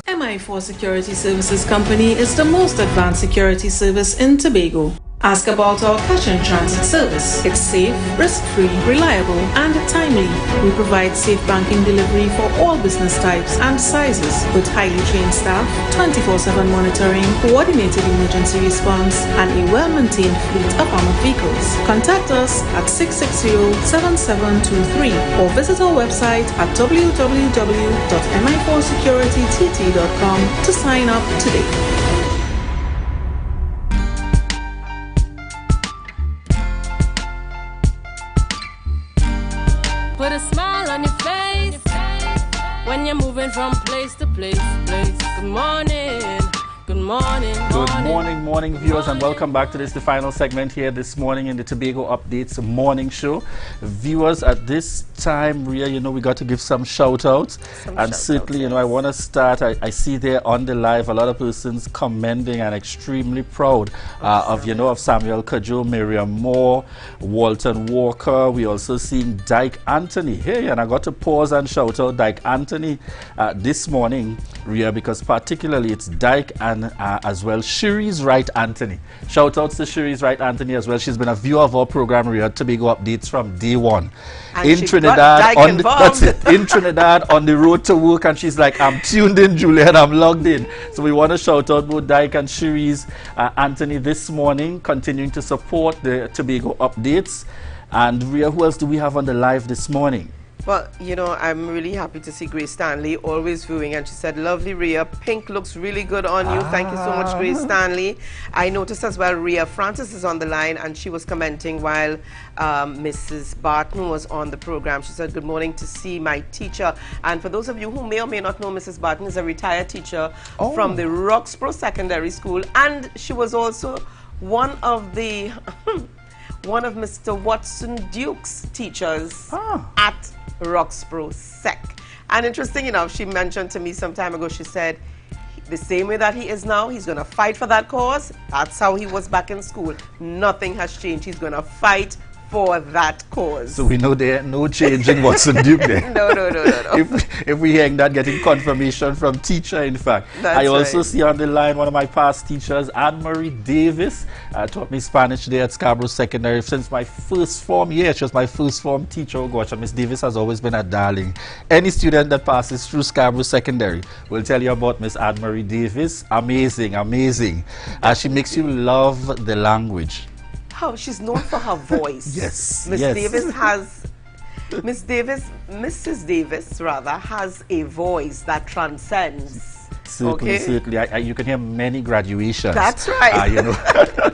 MI4 Security Services Company is the most advanced security service in Tobago. Ask about our cash and transit service. It's safe, risk-free, reliable, and timely. We provide safe banking delivery for all business types and sizes with highly trained staff, 24/7 monitoring, coordinated emergency response, and a well-maintained fleet of armored vehicles. Contact us at 660-7723 or visit our website at www.mi4securitytt.com to sign up today. Put a smile on your face when you're moving from place to place. Good morning. Good morning. Good morning, viewers, and welcome back to the final segment here this morning in the Tobago Updates morning show. Viewers, at this time, Ria, we got to give some shout-outs. Certainly, I want to start, I see there on the live a lot of persons commending and extremely proud of Samuel Kojo, Miriam Moore, Walton Walker. We also seeing Dyke Anthony. Hey, and I got to pause and shout out Dyke Anthony this morning, Ria, because particularly it's Dyke and as well Shiri's Right Anthony. Shout outs to Shiri's Right Anthony as well. She's been a viewer of our program, Ria, Tobago Updates from day one. In Trinidad, in Trinidad on the road to work, and she's like, I'm tuned in, Julian, I'm logged in. So we want to shout out both Dyke and Shiri's Anthony this morning, continuing to support the Tobago Updates. And Ria, who else do we have on the live this morning? Well, I'm really happy to see Grace Stanley always viewing, and she said, lovely Ria, pink looks really good on you. Thank you so much, Grace Stanley. I noticed as well, Ria Francis is on the line, and she was commenting while Mrs. Barton was on the program. She said, good morning to see my teacher. And for those of you who may or may not know, Mrs. Barton is a retired teacher from the Roxborough Secondary School, and she was also one of the one of Mr. Watson Duke's teachers at Roxborough Sec. And interesting enough, she mentioned to me some time ago, she said, the same way that he is now, he's going to fight for that cause. That's how he was back in school. Nothing has changed. He's going to fight for that cause. So we know there ain't no change in Watson Duke there. No. If we hearing that, getting confirmation from teacher, in fact. That's I also right. see on the line one of my past teachers, Anne-Marie Davis, taught me Spanish there at Scarborough Secondary since my first form year. She was my first form teacher. Oh gosh, and Miss Davis has always been a darling. Any student that passes through Scarborough Secondary will tell you about Miss Anne-Marie Davis. Amazing. She makes you love the language. Oh, she's known for her voice. Yes. Mrs. Davis rather has a voice that transcends. Certainly. You can hear many graduations. That's right.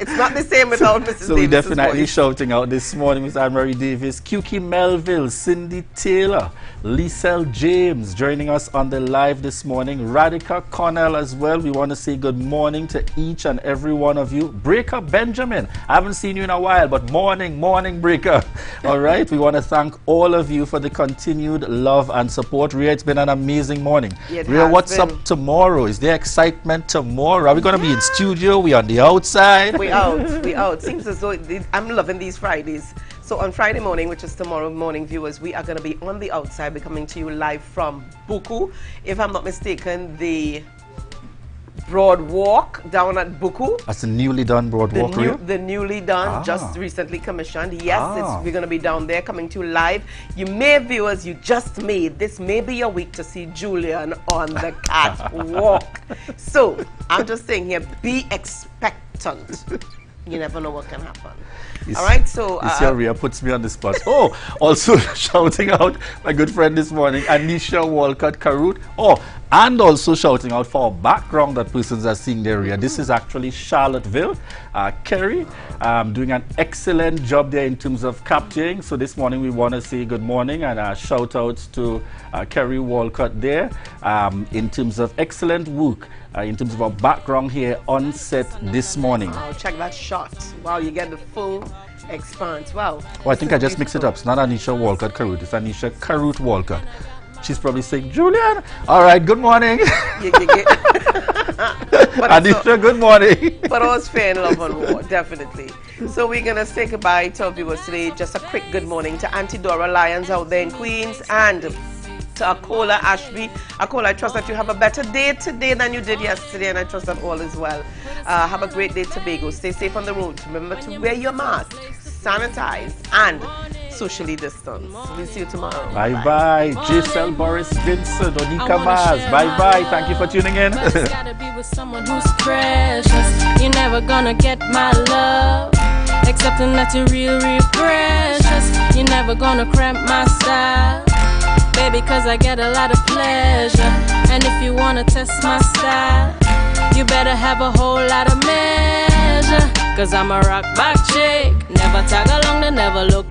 It's not the same without Mrs. Davis. So we're definitely shouting out this morning, Miss Anne-Marie Davis, Kuki Melville, Cindy Taylor, Lisel James joining us on the live this morning, Radhika Connell as well. We want to say good morning to each and every one of you. Breaker Benjamin, I haven't seen you in a while, but morning Breaker. All right, we want to thank all of you for the continued love and support. Rhea, it's been an amazing morning. Rhea, what's up tomorrow? Is there excitement tomorrow? Are we going to be in studio? We on the outside? We out. Seems as though I'm loving these Fridays. So on Friday morning, which is tomorrow morning, viewers, we are going to be on the outside. We're coming to you live from Buku. If I'm not mistaken, the Broad Walk down at Buku. That's the newly done Broad Walk, the newly done, just recently commissioned. Yes, we're going to be down there coming to you live. You may, viewers, this may be your week to see Julian on the catwalk. So, I'm just saying here, be expectant. You never know what can happen. All right, so Rhea puts me on the spot. Oh, also shouting out my good friend this morning, Anisha Walcott Karut. Oh, and also shouting out for our background that persons are seeing there, Rhea. This is actually Charlottesville. Kerry doing an excellent job there in terms of capturing. So this morning we want to say good morning and shout out to Kerry Walcott there in terms of excellent work. In terms of our background here on set this morning. Wow, check that shot. Wow, you get the full experience. Wow. Oh, I think I just mixed it up. It's not Anisha Walcott Karut. It's Anisha Karut Walcott. She's probably saying, Julian, all right, good morning. Anisha, good morning. But all's fair in love and war, definitely. So we're going to say goodbye to our viewers today. Just a quick good morning to Auntie Dora Lyons out there in Queens and to Akola Ashby. Akola, I trust that you have a better day today than you did yesterday, and I trust that all is well. Have a great day, Tobago. Stay safe on the road. Remember to wear your mask, sanitize, and socially distance. We'll see you tomorrow. Bye-bye. Giselle, Boris, Vincent, Onika Maz. Bye-bye. Thank you for tuning in. It's gotta be with someone who's precious. You're never gonna get my love, accepting that you're real precious. You're never gonna cramp my style, baby, cause I get a lot of pleasure. And if you wanna test my style, you better have a whole lot of measure. Cause I'm a rock back chick, never tag along, never look